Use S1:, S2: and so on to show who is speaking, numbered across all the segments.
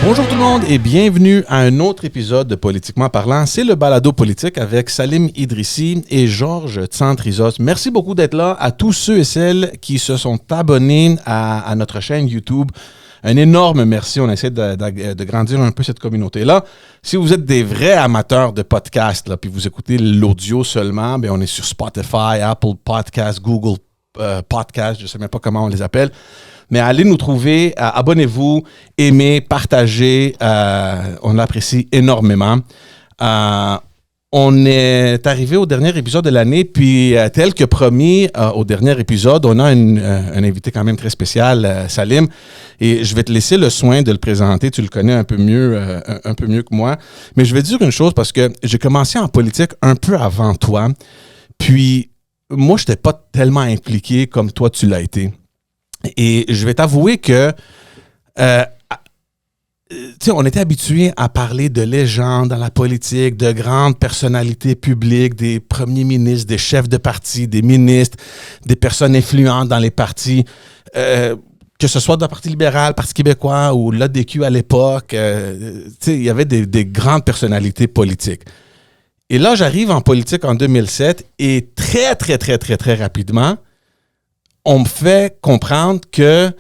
S1: Bonjour tout le monde et bienvenue à un autre épisode de Politiquement parlant. C'est le balado politique avec Salim Idrissi et Georges Tsantrizos. Merci beaucoup d'être là à tous ceux et celles qui se sont abonnés à notre chaîne YouTube. Un énorme merci. On essaie de grandir un peu cette communauté-là. Si vous êtes des vrais amateurs de podcasts, là, puis vous écoutez l'audio seulement, bien, on est sur Spotify, Apple Podcasts, Google Podcasts, je ne sais même pas comment on les appelle. Mais allez nous trouver, abonnez-vous, aimez, partagez, on l'apprécie énormément. On est arrivé au dernier épisode de l'année, puis tel que promis au dernier épisode, on a un invité quand même très spécial, Salim, et je vais te laisser le soin de le présenter, tu le connais un peu mieux que moi, mais je vais te dire une chose parce que j'ai commencé en politique un peu avant toi, puis moi je n'étais pas tellement impliqué comme toi tu l'as été. Et je vais t'avouer que on était habitué à parler de légendes dans la politique, de grandes personnalités publiques, des premiers ministres, des chefs de parti, des ministres, des personnes influentes dans les partis, que ce soit dans le Parti libéral, Parti québécois ou l'ADQ à l'époque. Il y avait des grandes personnalités politiques. Et là, j'arrive en politique en 2007 et très, très, très, très, très rapidement, on me fait comprendre que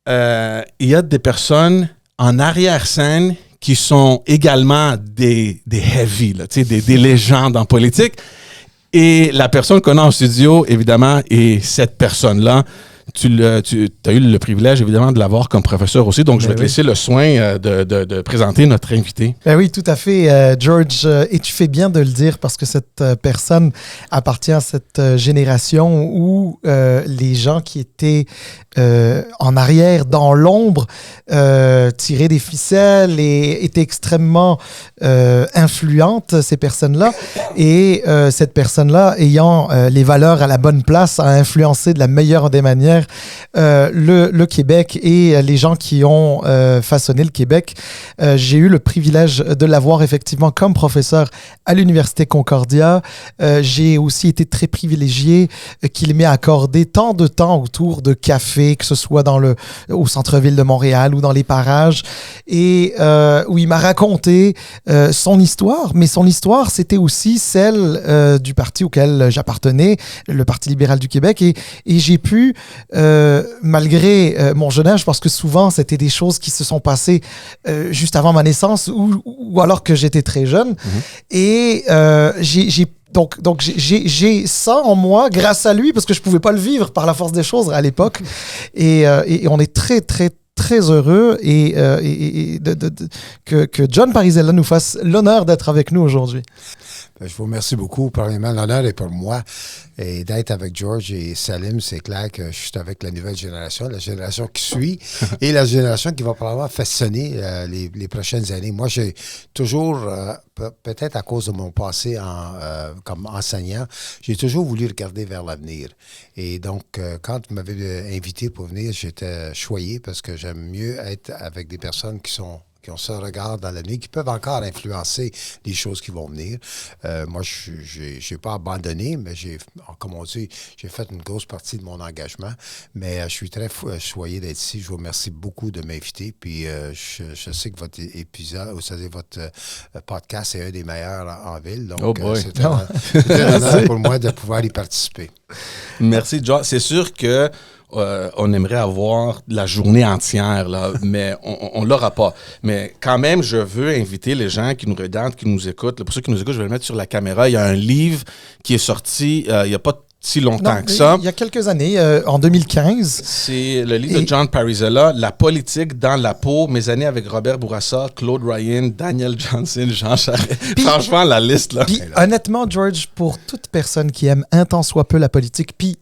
S1: il y a des personnes en arrière-scène qui sont également des heavy, là, des légendes en politique. Et la personne qu'on a en studio, évidemment, est cette personne-là. Tu as eu le privilège, évidemment, de l'avoir comme professeur aussi. Donc, je vais te laisser le soin de présenter notre invité.
S2: Ben oui, tout à fait, George. Et tu fais bien de le dire parce que cette personne appartient à cette génération où les gens qui étaient en arrière, dans l'ombre, tiraient des ficelles et étaient extrêmement influentes, ces personnes-là. Et cette personne-là, ayant les valeurs à la bonne place, a influencé de la meilleure des manières le Québec et les gens qui ont façonné le Québec. J'ai eu le privilège de l'avoir effectivement comme professeur à l'Université Concordia. J'ai aussi été très privilégié qu'il m'ait accordé tant de temps autour de café, que ce soit au centre-ville de Montréal ou dans les parages, et où il m'a raconté son histoire. Mais son histoire, c'était aussi celle du parti auquel j'appartenais, le Parti libéral du Québec, et j'ai pu malgré mon jeune âge, parce que souvent c'était des choses qui se sont passées juste avant ma naissance ou alors que j'étais très jeune. Et Donc j'ai ça en moi grâce à lui parce que je pouvais pas le vivre par la force des choses à l'époque. Et on est très, très, très heureux que John Parisella nous fasse l'honneur d'être avec nous aujourd'hui.
S3: Je vous remercie beaucoup. Premièrement, l'honneur est pour moi. Et d'être avec George et Salim, c'est clair que je suis avec la nouvelle génération, la génération qui suit et la génération qui va probablement façonner les prochaines années. Moi, j'ai toujours, peut-être à cause de mon passé comme enseignant, j'ai toujours voulu regarder vers l'avenir. Et donc, quand tu m'avais invité pour venir, j'étais choyé parce que j'aime mieux être avec des personnes qui ont ce regard dans l'avenir, qui peuvent encore influencer les choses qui vont venir. Moi, je n'ai pas abandonné, mais comme on dit, j'ai fait une grosse partie de mon engagement. Mais je suis très choyé d'être ici. Je vous remercie beaucoup de m'inviter. Puis je sais que votre épisode, c'est-à-dire votre podcast est un des meilleurs en ville. Donc, c'est un honneur pour moi de pouvoir y participer.
S1: Merci, John. C'est sûr que on aimerait avoir la journée entière, là, mais on ne l'aura pas. Mais quand même, je veux inviter les gens qui nous regardent, qui nous écoutent. Là, pour ceux qui nous écoutent, je vais le mettre sur la caméra. Il y a un livre qui est sorti il n'y a pas si longtemps que ça.
S2: Il y a quelques anannées, en 2015.
S1: C'est le livre de John Parisella, La politique dans la peau, mes années avec Robert Bourassa, Claude Ryan, Daniel Johnson, Jean Charest. Franchement, la liste, là.
S2: Puis, honnêtement, George, pour toute personne qui aime un tant soit peu la politique, puis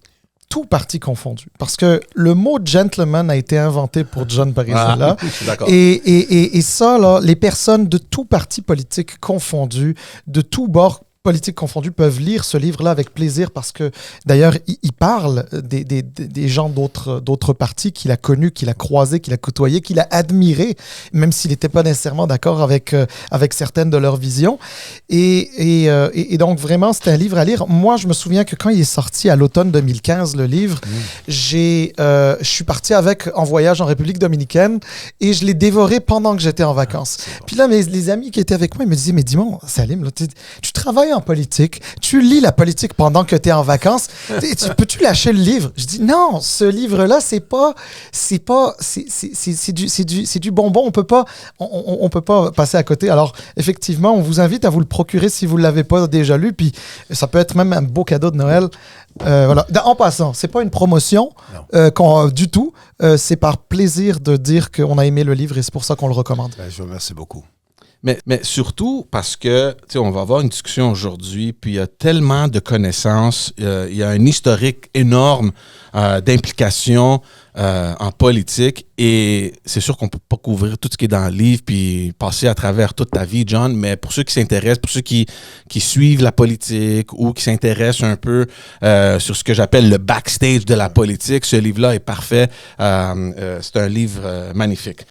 S2: tout parti confondu. Parce que le mot gentleman a été inventé pour John Parisella.
S1: Je suis d'accord.
S2: Et ça, là, les personnes de tout parti politique confondu, de tout bord politiques confondus, peuvent lire ce livre-là avec plaisir parce que, d'ailleurs, il parle des gens d'autres partis qu'il a connus, qu'il a croisés, qu'il a côtoyés, qu'il a admirés, même s'il n'était pas nécessairement d'accord avec certaines de leurs visions. Et donc, vraiment, c'est un livre à lire. Moi, je me souviens que quand il est sorti à l'automne 2015, le livre, je suis parti avec en voyage en République dominicaine et je l'ai dévoré pendant que j'étais en vacances. Puis là, les amis qui étaient avec moi, ils me disaient, mais dis-moi, Salim, là, tu travailles en politique, tu lis la politique pendant que tu es en vacances, peux-tu lâcher le livre? Je dis non, ce livre-là, c'est du bonbon, on peut pas passer à côté. Alors, effectivement, on vous invite à vous le procurer si vous ne l'avez pas déjà lu, puis ça peut être même un beau cadeau de Noël. Voilà. En passant, c'est pas une promotion du tout, c'est par plaisir de dire qu'on a aimé le livre et c'est pour ça qu'on le recommande.
S3: Je vous remercie beaucoup.
S1: Mais surtout parce que, tu sais, on va avoir une discussion aujourd'hui, puis il y a tellement de connaissances, il y a un historique énorme d'implication en politique, et c'est sûr qu'on peut pas couvrir tout ce qui est dans le livre, puis passer à travers toute ta vie, John, mais pour ceux qui s'intéressent, pour ceux qui suivent la politique ou qui s'intéressent un peu sur ce que j'appelle le backstage de la politique, ce livre-là est parfait. C'est un livre magnifique.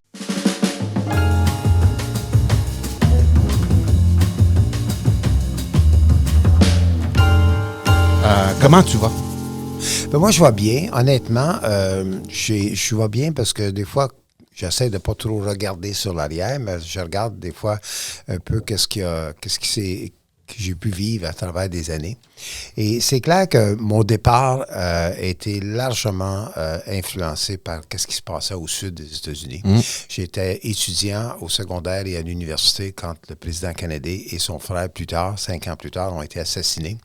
S1: Comment tu vas?
S3: Ben moi, je vais bien. Honnêtement, je vais bien parce que des fois, j'essaie de pas trop regarder sur l'arrière, mais je regarde des fois un peu qu'est-ce que j'ai pu vivre à travers des années. Et c'est clair que mon départ a été largement influencé par ce qui se passait au sud des États-Unis. J'étais étudiant au secondaire et à l'université quand le président Kennedy et son frère, plus tard, 5 ans plus tard, ont été assassinés.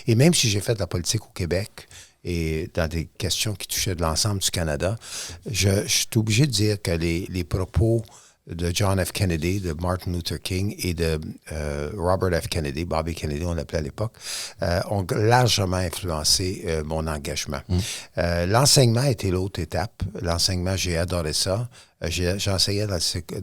S3: Et même si j'ai fait de la politique au Québec et dans des questions qui touchaient de l'ensemble du Canada, je suis obligé de dire que les propos de John F. Kennedy, de Martin Luther King et de Robert F. Kennedy, Bobby Kennedy, on l'appelait à l'époque, ont largement influencé mon engagement. L'enseignement était l'autre étape. L'enseignement, j'ai adoré ça. J'enseignais dans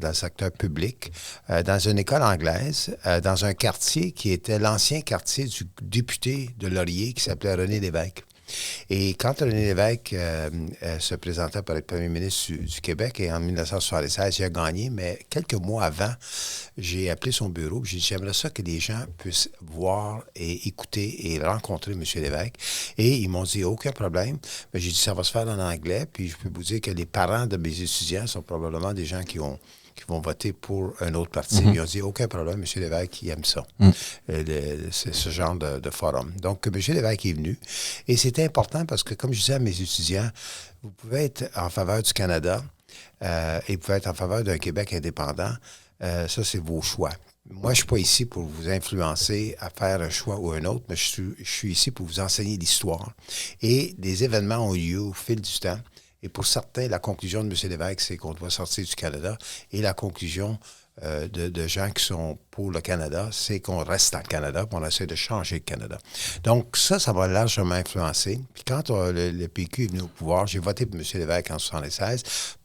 S3: le secteur public, dans une école anglaise, dans un quartier qui était l'ancien quartier du député de Laurier qui s'appelait René Lévesque. Et quand René Lévesque se présentait pour être premier ministre du Québec, et en 1976, il a gagné, mais quelques mois avant, j'ai appelé son bureau, j'ai dit, j'aimerais ça que les gens puissent voir et écouter et rencontrer M. Lévesque. Et ils m'ont dit, aucun problème. Mais j'ai dit, ça va se faire en anglais, puis je peux vous dire que les parents de mes étudiants sont probablement des gens qui vont voter pour un autre parti. Ils ont dit, aucun problème, M. Lévesque, il aime ça. C'est ce genre de forum. Donc, M. Lévesque est venu. Et c'était important parce que, comme je disais à mes étudiants, vous pouvez être en faveur du Canada et vous pouvez être en faveur d'un Québec indépendant. Ça, c'est vos choix. Moi, je ne suis pas ici pour vous influencer à faire un choix ou un autre, mais je suis ici pour vous enseigner l'histoire. Et des événements ont eu lieu au fil du temps. Et pour certains, la conclusion de M. Lévesque, c'est qu'on doit sortir du Canada. Et la conclusion de gens qui sont pour le Canada, c'est qu'on reste dans le Canada, qu'on essaie de changer le Canada. Donc ça m'a largement influencé. Puis quand le PQ est venu au pouvoir, j'ai voté pour M. Lévesque en 1976,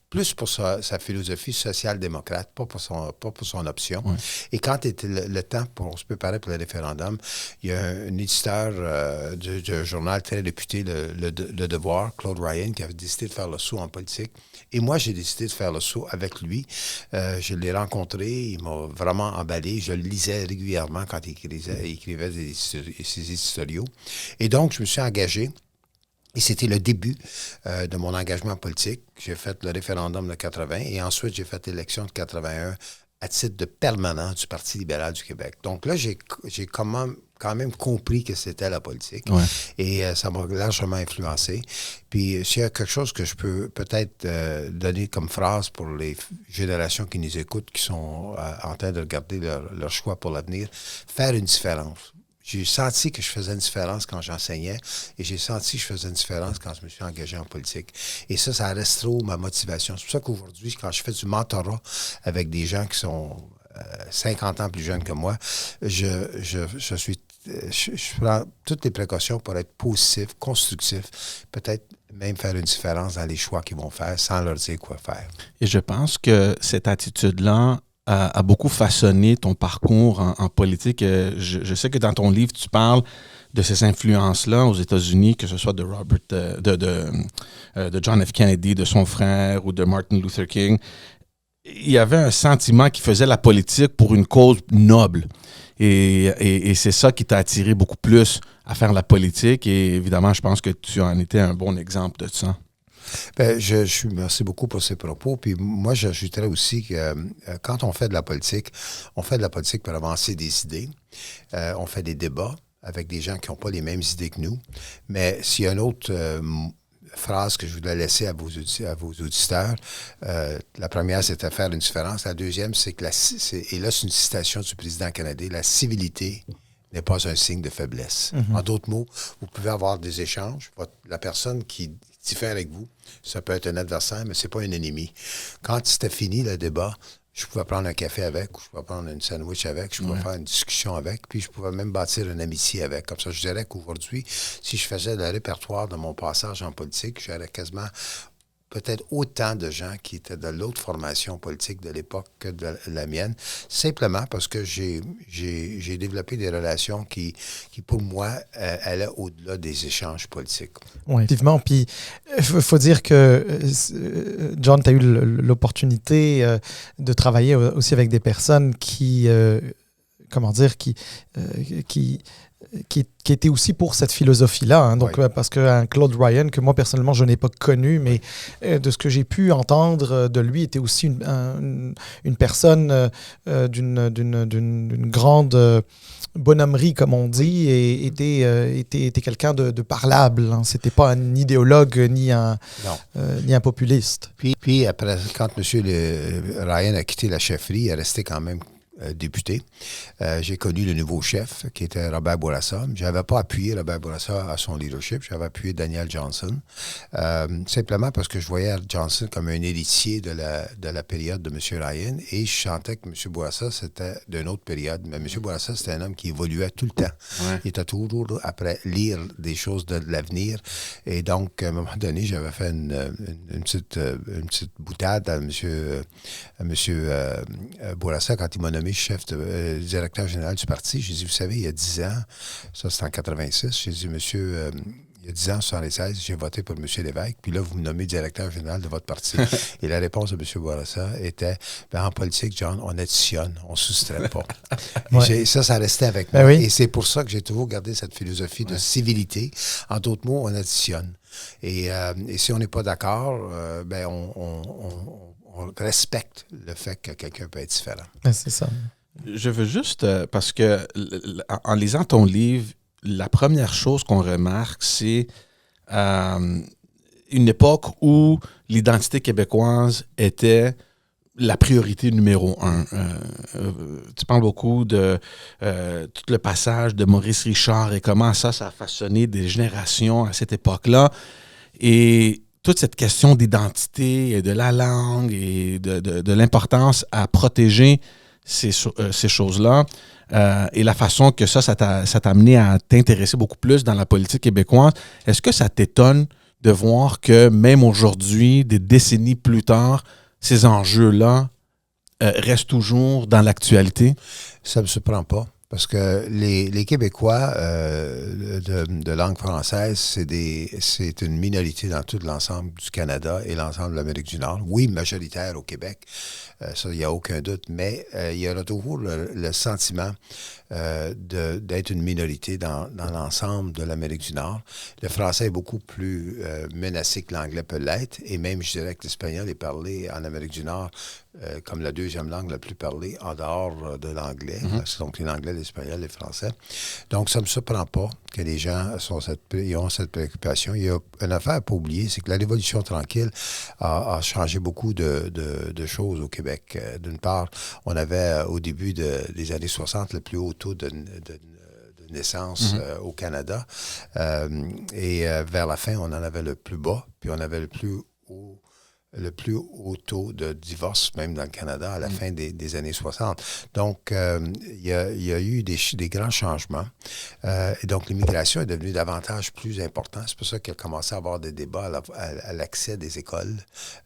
S3: plus pour sa philosophie social-démocrate, pas pour son option. Ouais. Et quand était le temps pour se préparer pour le référendum, il y a un éditeur du journal très réputé, le Devoir, Claude Ryan, qui avait décidé de faire le saut en politique. Et moi, j'ai décidé de faire le saut avec lui. Je l'ai rencontré, il m'a vraiment emballé. Je le lisais régulièrement quand il écrivait ses éditoriaux. Et donc, je me suis engagé. Et c'était le début de mon engagement politique. J'ai fait le référendum de 80 et ensuite j'ai fait l'élection de 81 à titre de permanent du Parti libéral du Québec. Donc là, j'ai quand même compris que c'était la politique. Ouais. Et ça m'a largement influencé. Puis s'il y a quelque chose que je peux peut-être donner comme phrase pour les générations qui nous écoutent, qui sont en train de regarder leur choix pour l'avenir, faire une différence. J'ai senti que je faisais une différence quand j'enseignais et j'ai senti que je faisais une différence quand je me suis engagé en politique. Et ça reste trop ma motivation. C'est pour ça qu'aujourd'hui, quand je fais du mentorat avec des gens qui sont 50 ans plus jeunes que moi, je prends toutes les précautions pour être positif, constructif, peut-être même faire une différence dans les choix qu'ils vont faire sans leur dire quoi faire.
S1: Et je pense que cette attitude-là a beaucoup façonné ton parcours en politique. Je sais que dans ton livre, tu parles de ces influences-là aux États-Unis, que ce soit de de John F. Kennedy, de son frère ou de Martin Luther King. Il y avait un sentiment qui faisait la politique pour une cause noble. Et c'est ça qui t'a attiré beaucoup plus à faire la politique. Et évidemment, je pense que tu en étais un bon exemple de ça.
S3: Ben, merci beaucoup pour ces propos. Puis moi, j'ajouterais aussi que quand on fait de la politique pour avancer des idées. On fait des débats avec des gens qui n'ont pas les mêmes idées que nous. Mais s'il y a une autre phrase que je voudrais laisser à vos auditeurs, la première, c'était faire une différence. La deuxième, c'est que et là, c'est une citation du président canadien, la civilité n'est pas un signe de faiblesse. Mm-hmm. En d'autres mots, vous pouvez avoir des échanges. La personne qui diffère avec vous, ça peut être un adversaire, mais c'est pas un ennemi. Quand c'était fini le débat, je pouvais prendre un café avec, ou je pouvais prendre une sandwich avec, je pouvais faire une discussion avec, puis je pouvais même bâtir une amitié avec. Comme ça, je dirais qu'aujourd'hui, si je faisais le répertoire de mon passage en politique, j'aurais quasiment peut-être autant de gens qui étaient de l'autre formation politique de l'époque que de la mienne, simplement parce que j'ai développé des relations qui pour moi, allaient au-delà des échanges politiques.
S2: Oui, effectivement. Puis, il faut dire que, John, tu as eu l'opportunité de travailler aussi avec des personnes qui était aussi pour cette philosophie-là. Hein. Donc, parce qu'un Claude Ryan, que moi, personnellement, je n'ai pas connu, mais de ce que j'ai pu entendre de lui, était aussi une personne d'une grande bonhommerie, comme on dit, et était quelqu'un de parlable. Hein. C'était pas un idéologue ni un populiste.
S3: Puis après, quand M. Ryan a quitté la chefferie, il est resté quand même député. J'ai connu le nouveau chef, qui était Robert Bourassa. Je n'avais pas appuyé Robert Bourassa à son leadership. J'avais appuyé Daniel Johnson. Simplement parce que je voyais Johnson comme un héritier de la période de M. Ryan et je sentais que M. Bourassa, c'était d'une autre période. Mais M. Bourassa, c'était un homme qui évoluait tout le temps. Ouais. Il était toujours après lire des choses de l'avenir. Et donc, à un moment donné, j'avais fait une petite boutade à M. Bourassa quand il m'a nommé chef directeur général du parti. J'ai dit, vous savez, il y a 10 ans, ça c'est en 86, j'ai dit, monsieur, il y a 10 ans, 76, j'ai voté pour M. Lévesque, puis là, vous me nommez directeur général de votre parti. Et la réponse de M. Bourassa était, en politique, John, on additionne, on ne soustrait pas. Ouais. Ça restait avec moi. Oui. Et c'est pour ça que j'ai toujours gardé cette philosophie de civilité. En d'autres mots, on additionne. Et si on n'est pas d'accord, on respecte le fait que quelqu'un peut être différent.
S2: C'est ça.
S1: Je veux juste, parce que en lisant ton livre, la première chose qu'on remarque, c'est une époque où l'identité québécoise était la priorité numéro 1. Tu parles beaucoup de tout le passage de Maurice Richard et comment ça a façonné des générations à cette époque-là. Et toute cette question d'identité et de la langue et de l'importance à protéger ces choses-là et la façon que ça t'a amené à t'intéresser beaucoup plus dans la politique québécoise, est-ce que ça t'étonne de voir que même aujourd'hui, des décennies plus tard, ces enjeux-là restent toujours dans l'actualité?
S3: Ça ne me surprend pas. Parce que les Québécois de langue française, c'est une minorité dans tout l'ensemble du Canada et l'ensemble de l'Amérique du Nord. Oui, majoritaire au Québec, ça, il n'y a aucun doute, mais il y aura toujours le sentiment d'être une minorité dans l'ensemble de l'Amérique du Nord. Le français est beaucoup plus menacé que l'anglais peut l'être, et même, je dirais que l'espagnol est parlé en Amérique du Nord comme la deuxième langue la plus parlée en dehors de l'anglais. Mm-hmm. Donc, l'anglais, l'espagnol, le français. Donc, ça ne me surprend pas que les gens ont cette préoccupation. Il y a une affaire à ne pas oublier, c'est que la Révolution tranquille a changé beaucoup de choses au Québec. D'une part, on avait au début des années 60 le plus haut taux de naissance au Canada. Et vers la fin, on en avait le plus bas, puis on avait le plus haut le plus haut taux de divorce, même dans le Canada, à la fin des années 60. Donc, il y a eu des grands changements. Et donc, l'immigration est devenue davantage plus importante. C'est pour ça qu'il a commencé à avoir des débats à l'accès des écoles.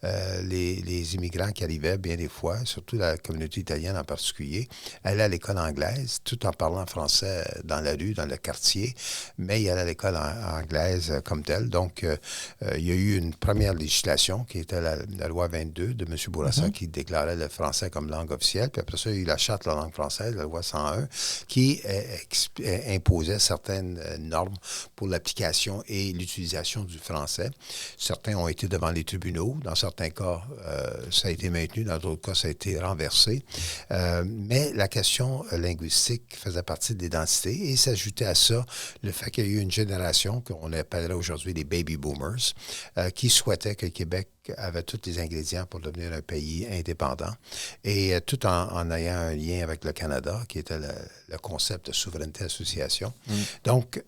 S3: Les immigrants qui arrivaient, bien des fois, surtout la communauté italienne en particulier, allaient à l'école anglaise, tout en parlant français dans la rue, dans le quartier, mais ils allaient à l'école anglaise comme telle. Donc, il y a eu une première législation qui était la loi 22 de M. Bourassa qui déclarait le français comme langue officielle. Puis après ça, il y a eu la charte de la langue française, la loi 101, qui imposait certaines normes pour l'application et l'utilisation du français. Certains ont été devant les tribunaux. Dans certains cas, ça a été maintenu. Dans d'autres cas, ça a été renversé. Mais la question linguistique faisait partie de l'identité et s'ajoutait à ça le fait qu'il y a eu une génération qu'on appellerait aujourd'hui les baby boomers qui souhaitaient que le Québec avait tous les ingrédients pour devenir un pays indépendant et tout en ayant un lien avec le Canada, qui était le concept de souveraineté association. Donc,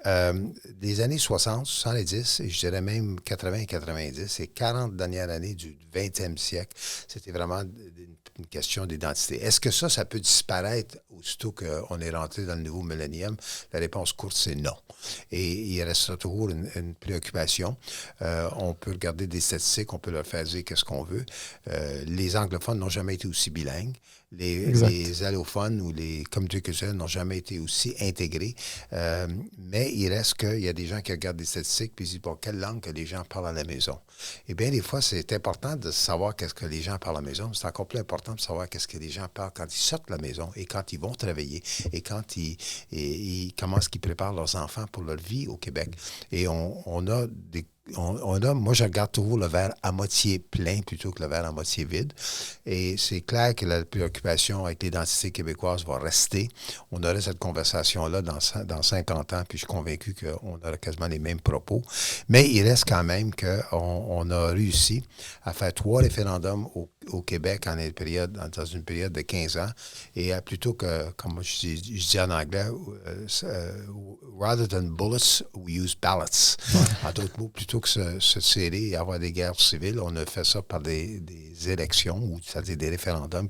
S3: les années 60, 70, et je dirais même 80 et 90, ces 40 dernières années du 20e siècle, c'était vraiment une question d'identité. Est-ce que ça peut disparaître aussitôt qu'on est rentré dans le nouveau millénium? La réponse courte, c'est non. Et il restera toujours une préoccupation. On peut regarder des statistiques, on peut leur faire dire qu'est-ce qu'on veut. Les anglophones n'ont jamais été aussi bilingues. Les allophones ou les communautés culturelles n'ont jamais été aussi intégrés. Mais il reste qu'il y a des gens qui regardent des statistiques puis ils disent, bon, quelle langue que les gens parlent à la maison? Eh bien, des fois, c'est important de savoir qu'est-ce que les gens parlent à la maison. C'est encore plus important de savoir qu'est-ce que les gens parlent quand ils sortent de la maison et quand ils vont travailler et quand comment est-ce qu'ils préparent leurs enfants pour leur vie au Québec. Et on a moi, je regarde toujours le verre à moitié plein plutôt que le verre à moitié vide. Et c'est clair que la préoccupation avec l'identité québécoise va rester. On aurait cette conversation-là dans 50 ans, puis je suis convaincu qu'on aura quasiment les mêmes propos. Mais il reste quand même qu'on a réussi à faire 3 référendums au Québec dans une période de 15 ans. Et plutôt que, comme je dis en anglais, rather than bullets, we use ballots. En d'autres mots, plutôt que se tirer et avoir des guerres civiles, on a fait ça par des élections, c'est-à-dire des référendums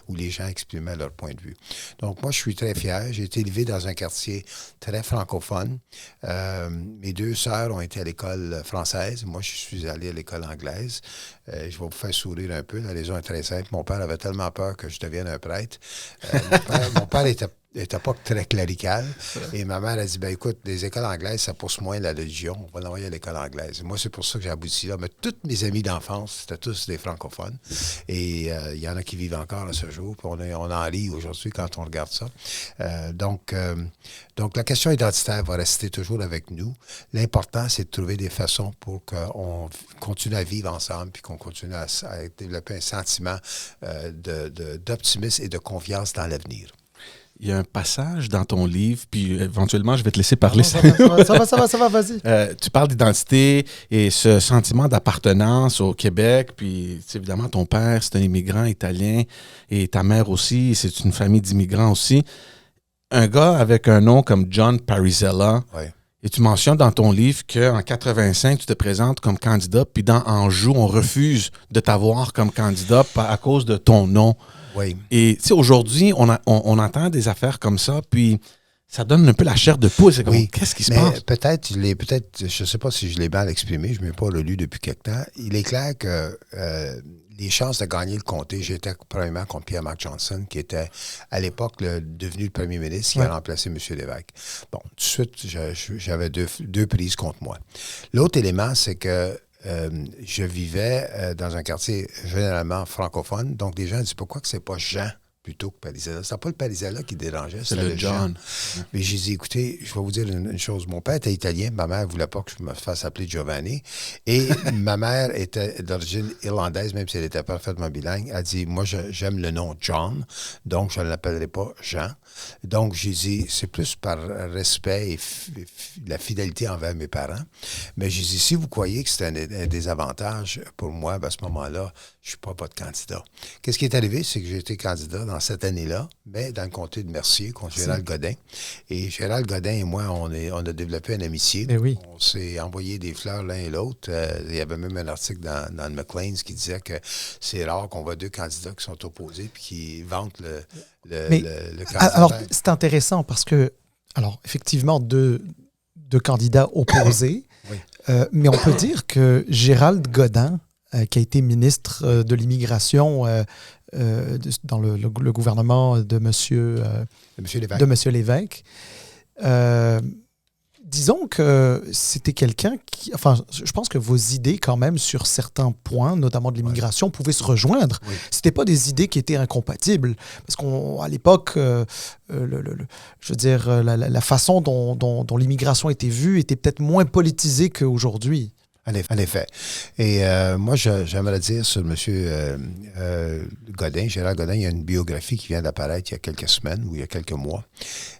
S3: où les gens exprimaient leur point de vue. Donc, moi, je suis très fier. J'ai été élevé dans un quartier très francophone. Mes 2 sœurs ont été à l'école française. Moi, je suis allé à l'école anglaise. Je vais vous faire sourire un peu. La raison est très simple. Mon père avait tellement peur que je devienne un prêtre. Mon père était pas très clérical. Et ma mère a dit, ben écoute, les écoles anglaises, ça pousse moins la religion. On va l'envoyer à l'école anglaise. Et moi, c'est pour ça que j'ai abouti là. Mais tous mes amis d'enfance, c'était tous des francophones. Et il y en a qui vivent encore à ce jour. Puis on en rit aujourd'hui quand on regarde ça. Donc, la question identitaire va rester toujours avec nous. L'important, c'est de trouver des façons pour qu'on continue à vivre ensemble puis qu'on continue à développer un sentiment d'optimisme et de confiance dans l'avenir.
S1: Il y a un passage dans ton livre, puis éventuellement, je vais te laisser parler.
S2: Ça va, vas-y.
S1: Tu parles d'identité et ce sentiment d'appartenance au Québec, puis évidemment, ton père, c'est un immigrant italien, et ta mère aussi, c'est une famille d'immigrants aussi. Un gars avec un nom comme John Parisella,
S3: ouais.
S1: Et tu mentionnes dans ton livre qu'en 85, tu te présentes comme candidat, puis dans Anjou, on refuse de t'avoir comme candidat à cause de ton nom.
S3: Oui.
S1: Et tu sais, aujourd'hui, on entend des affaires comme ça, puis ça donne un peu la chair de poule. C'est comme,
S3: oui,
S1: qu'est-ce qui se passe?
S3: Peut-être, je ne sais pas si je l'ai mal exprimé, je ne l'ai pas relu depuis quelque temps. Il est clair que les chances de gagner le comté, j'étais premièrement contre Pierre-Marc Johnson, qui était à l'époque devenu le premier ministre, qui a remplacé M. Lévesque. Bon, tout de suite, j'avais deux prises contre moi. L'autre élément, c'est que je vivais dans un quartier généralement francophone, donc les gens disent pourquoi que c'est pas Jean plutôt que Parisella. C'est pas le Parisella qui dérangeait,
S1: c'est le John.
S3: Mais j'ai dit, écoutez, je vais vous dire une chose. Mon père était italien, ma mère ne voulait pas que je me fasse appeler Giovanni. Et ma mère était d'origine irlandaise, même si elle était parfaitement bilingue. Elle dit, moi, j'aime le nom John, donc je ne l'appellerai pas Jean. Donc, j'ai dit, c'est plus par respect et la fidélité envers mes parents. Mais j'ai dit, si vous croyez que c'est un désavantage pour moi, ben, à ce moment-là, je ne suis pas votre candidat. Qu'est-ce qui est arrivé? C'est que j'ai été candidat dans cette année-là, mais dans le comté de Mercier, contre Gérald Godin. Et Gérald Godin et moi, on a développé une amitié.
S2: Oui.
S3: On s'est envoyé des fleurs l'un et l'autre. Il y avait même un article dans le Maclean's qui disait que c'est rare qu'on voit deux candidats qui sont opposés puis qui vantent le candidat.
S2: Alors, c'est intéressant parce que, alors, effectivement, deux candidats opposés,
S3: oui.
S2: Mais on peut dire que Gérald Godin, qui a été ministre de l'Immigration dans le gouvernement de M. Lévesque, disons que c'était quelqu'un qui... Enfin, je pense que vos idées, quand même, sur certains points, notamment de l'immigration, pouvaient se rejoindre.
S3: Oui.
S2: C'était pas des idées qui étaient incompatibles. Parce qu'à l'époque, je veux dire, la façon dont l'immigration était vue était peut-être moins politisée qu'aujourd'hui.
S3: En effet. Et moi, j'aimerais dire sur M. Godin, Gérald Godin, il y a une biographie qui vient d'apparaître il y a quelques semaines ou il y a quelques mois.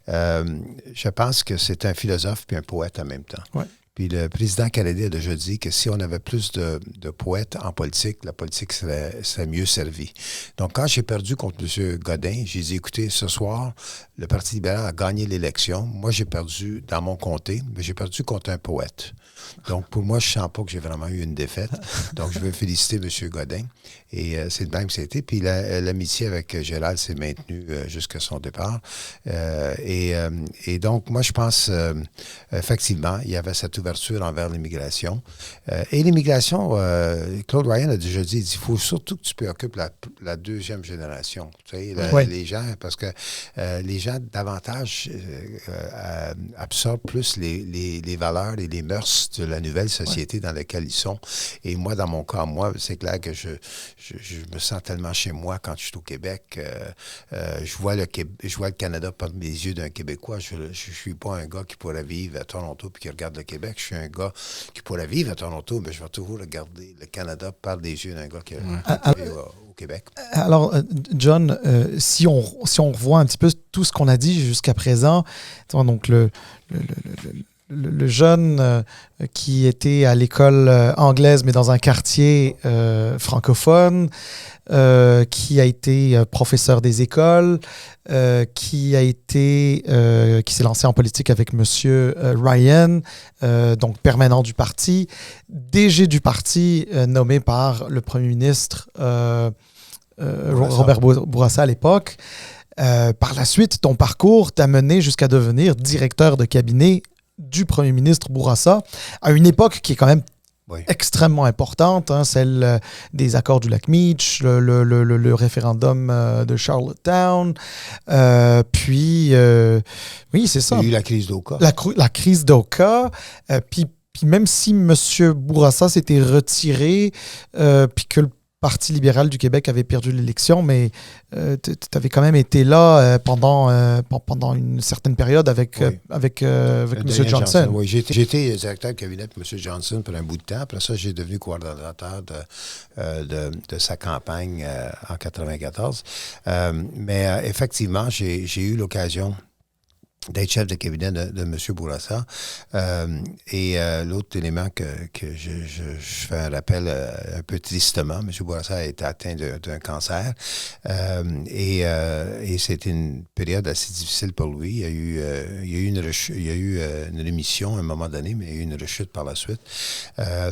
S3: Je pense que c'est un philosophe puis un poète en même temps.
S2: Ouais.
S3: Puis le président canadien a déjà dit que si on avait plus de poètes en politique, la politique serait mieux servie. Donc, quand j'ai perdu contre M. Godin, j'ai dit, écoutez, ce soir, le Parti libéral a gagné l'élection. Moi, j'ai perdu dans mon comté, mais j'ai perdu contre un poète. Donc, pour moi, je ne sens pas que j'ai vraiment eu une défaite. Donc, je veux féliciter M. Godin. Et c'est le même que c'était. Puis l'amitié avec Gérald s'est maintenue jusqu'à son départ. Et donc, moi, je pense, effectivement, il y avait cette ouverture envers l'immigration. Et l'immigration, Claude Ryan a déjà dit, il faut surtout que tu préoccupes la deuxième génération. Tu sais, les gens, parce que les gens davantage absorbent plus les valeurs et les mœurs de la nouvelle société dans laquelle ils sont. Et moi, dans mon cas, c'est clair que je me sens tellement chez moi quand je suis au Québec. Je vois le Canada par les yeux d'un Québécois. Je ne suis pas un gars qui pourrait vivre à Toronto puis qui regarde le Québec. Je suis un gars qui pourrait vivre à Toronto, mais je vais toujours regarder le Canada par les yeux d'un gars qui est au Québec.
S2: Alors, John, si on revoit un petit peu tout ce qu'on a dit jusqu'à présent, donc le jeune qui était à l'école anglaise, mais dans un quartier francophone, qui a été professeur des écoles, qui s'est lancé en politique avec M. Ryan, donc permanent du parti, DG du parti nommé par le premier ministre Robert Bourassa à l'époque. Par la suite, ton parcours t'a mené jusqu'à devenir directeur de cabinet du premier ministre Bourassa, à une époque qui est quand même extrêmement importante, celle des accords du lac Meech, le référendum de Charlottetown, puis oui, c'est ça.
S3: Il y a eu la crise d'Oka.
S2: La crise d'Oka, puis même si M. Bourassa s'était retiré, puis que le Parti libéral du Québec avait perdu l'élection, mais tu avais quand même été là pendant une certaine période avec M. Johnson.
S3: Oui, j'ai été directeur de cabinet de M. Johnson pour un bout de temps. Après ça, j'ai devenu coordonnateur de sa campagne en 1994. Mais effectivement, j'ai eu l'occasion d'être chef de cabinet de M. Bourassa. Et l'autre élément que je fais un rappel un peu tristement, M. Bourassa a été atteint d'un cancer. Et c'était une période assez difficile pour lui. Il y a eu une rémission à un moment donné, mais il y a eu une rechute par la suite.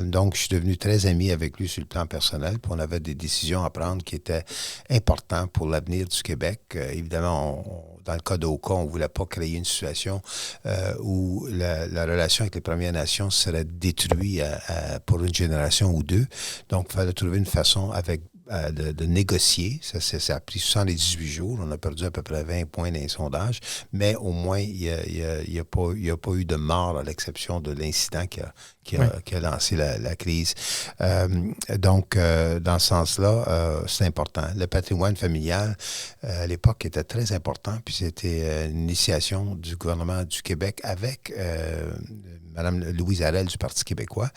S3: Donc, je suis devenu très ami avec lui sur le plan personnel. Puis on avait des décisions à prendre qui étaient importantes pour l'avenir du Québec. Évidemment, dans le cas d'Oka, on ne voulait pas créer une situation où la relation avec les Premières Nations serait détruite pour une génération ou deux. Donc, il fallait trouver une façon de négocier. Ça a pris 78 jours. On a perdu à peu près 20 points dans les sondages. Mais au moins, il n'y a pas eu de mort à l'exception de l'incident qui a lancé la crise. Donc, dans ce sens-là, c'est important. Le patrimoine familial, à l'époque, était très important. Puis c'était une initiation du gouvernement du Québec avec Mme Louise Arel du Parti québécois.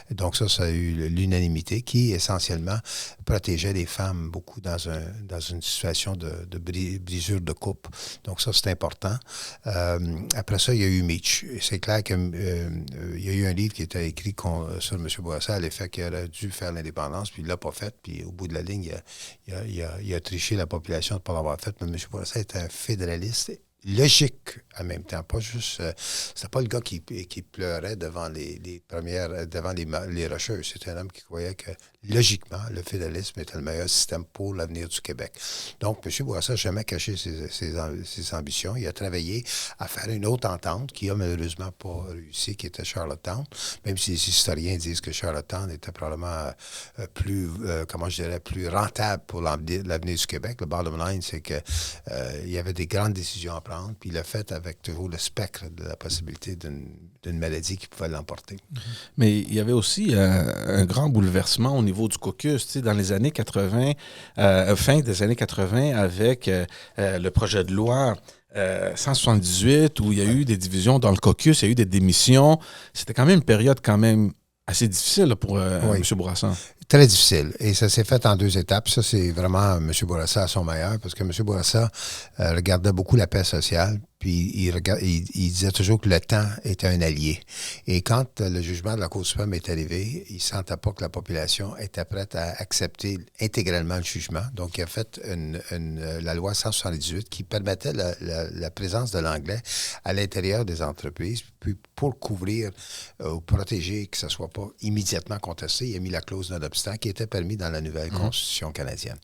S3: Donc ça a eu l'unanimité qui, essentiellement, protégeait protégeait les femmes beaucoup dans une situation de brisure de couple. Donc ça, c'est important. Après ça, il y a eu Mitch. C'est clair qu'il y a eu un livre qui était écrit sur M. Bourassa à l'effet qu'il aurait dû faire l'indépendance, puis il ne l'a pas fait. Puis au bout de la ligne, il a triché la population de ne pas l'avoir fait. Mais M. Bourassa était un fédéraliste logique en même temps. Pas juste. C'était pas le gars qui pleurait devant devant les Rocheuses. C'était un homme qui croyait que, logiquement, le fédéralisme était le meilleur système pour l'avenir du Québec. Donc, M. Bourassa n'a jamais caché ses ambitions. Il a travaillé à faire une autre entente qui a malheureusement pas réussi, qui était Charlottetown, même si les historiens disent que Charlottetown était probablement plus rentable pour l'avenir du Québec. Le bottom line, c'est que il y avait des grandes décisions à prendre, puis il l'a fait avec toujours le spectre de la possibilité d'une maladie qui pouvait l'emporter.
S1: Mais il y avait aussi un grand bouleversement au niveau du caucus, tu sais, dans les années 80, fin des années 80, avec le projet de loi 178, où il y a eu des divisions dans le caucus, il y a eu des démissions. C'était quand même une période assez difficile là, pour M. Bourassa.
S3: Très difficile. Et ça s'est fait en 2 étapes. Ça, c'est vraiment M. Bourassa à son meilleur, parce que M. Bourassa regardait beaucoup la paix sociale, puis il disait toujours que le temps était un allié. Et quand le jugement de la Cour suprême est arrivé, il ne sentait pas que la population était prête à accepter intégralement le jugement. Donc, il a fait la loi 178 qui permettait la présence de l'anglais à l'intérieur des entreprises, puis pour couvrir ou protéger que ça ne soit pas immédiatement contesté, il a mis la clause non-obstant qui était permis dans la nouvelle Constitution canadienne.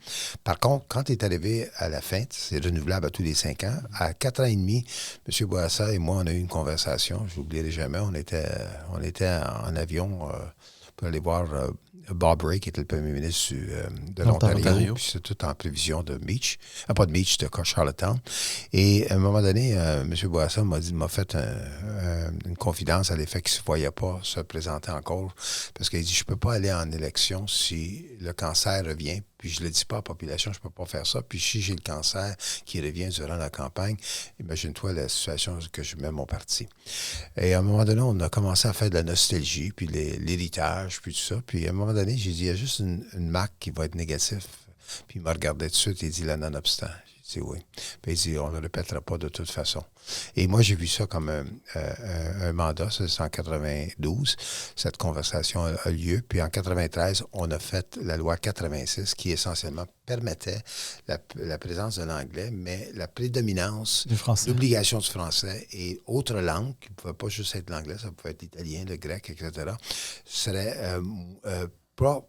S3: Par contre, quand il est arrivé à la fin, c'est renouvelable à tous les 5 ans, à 4 ans et demi, M. Bourassa et moi, on a eu une conversation, je n'oublierai jamais, on était en avion pour aller voir Bob Rae, qui était le premier ministre de l'Ontario, puis c'est tout en prévision de Mitch, pas de Mitch, de Charlottetown. Et à un moment donné, M. Bourassa m'a fait une confidence à l'effet qu'il ne se voyait pas se présenter encore, parce qu'il dit, je ne peux pas aller en élection si le cancer revient, puis je ne le dis pas à la population, je ne peux pas faire ça, puis si j'ai le cancer qui revient durant la campagne, imagine-toi la situation que je mets mon parti. Et à un moment donné, on a commencé à faire de la nostalgie, puis l'héritage, puis tout ça, puis à un moment donné, j'ai dit, il y a juste une marque qui va être négative. Puis il m'a regardé tout de suite et il dit, la nonobstant. J'ai dit oui. Puis il dit, on ne le répétera pas de toute façon. Et moi, j'ai vu ça comme un mandat, ça, c'est en 92. Cette conversation a lieu. Puis en 93, on a fait la loi 86 qui essentiellement permettait la présence de l'anglais, mais la prédominance, l'obligation du français et autres langues, qui ne pouvaient pas juste être l'anglais, ça pouvait être l'italien, le grec, etc., serait pas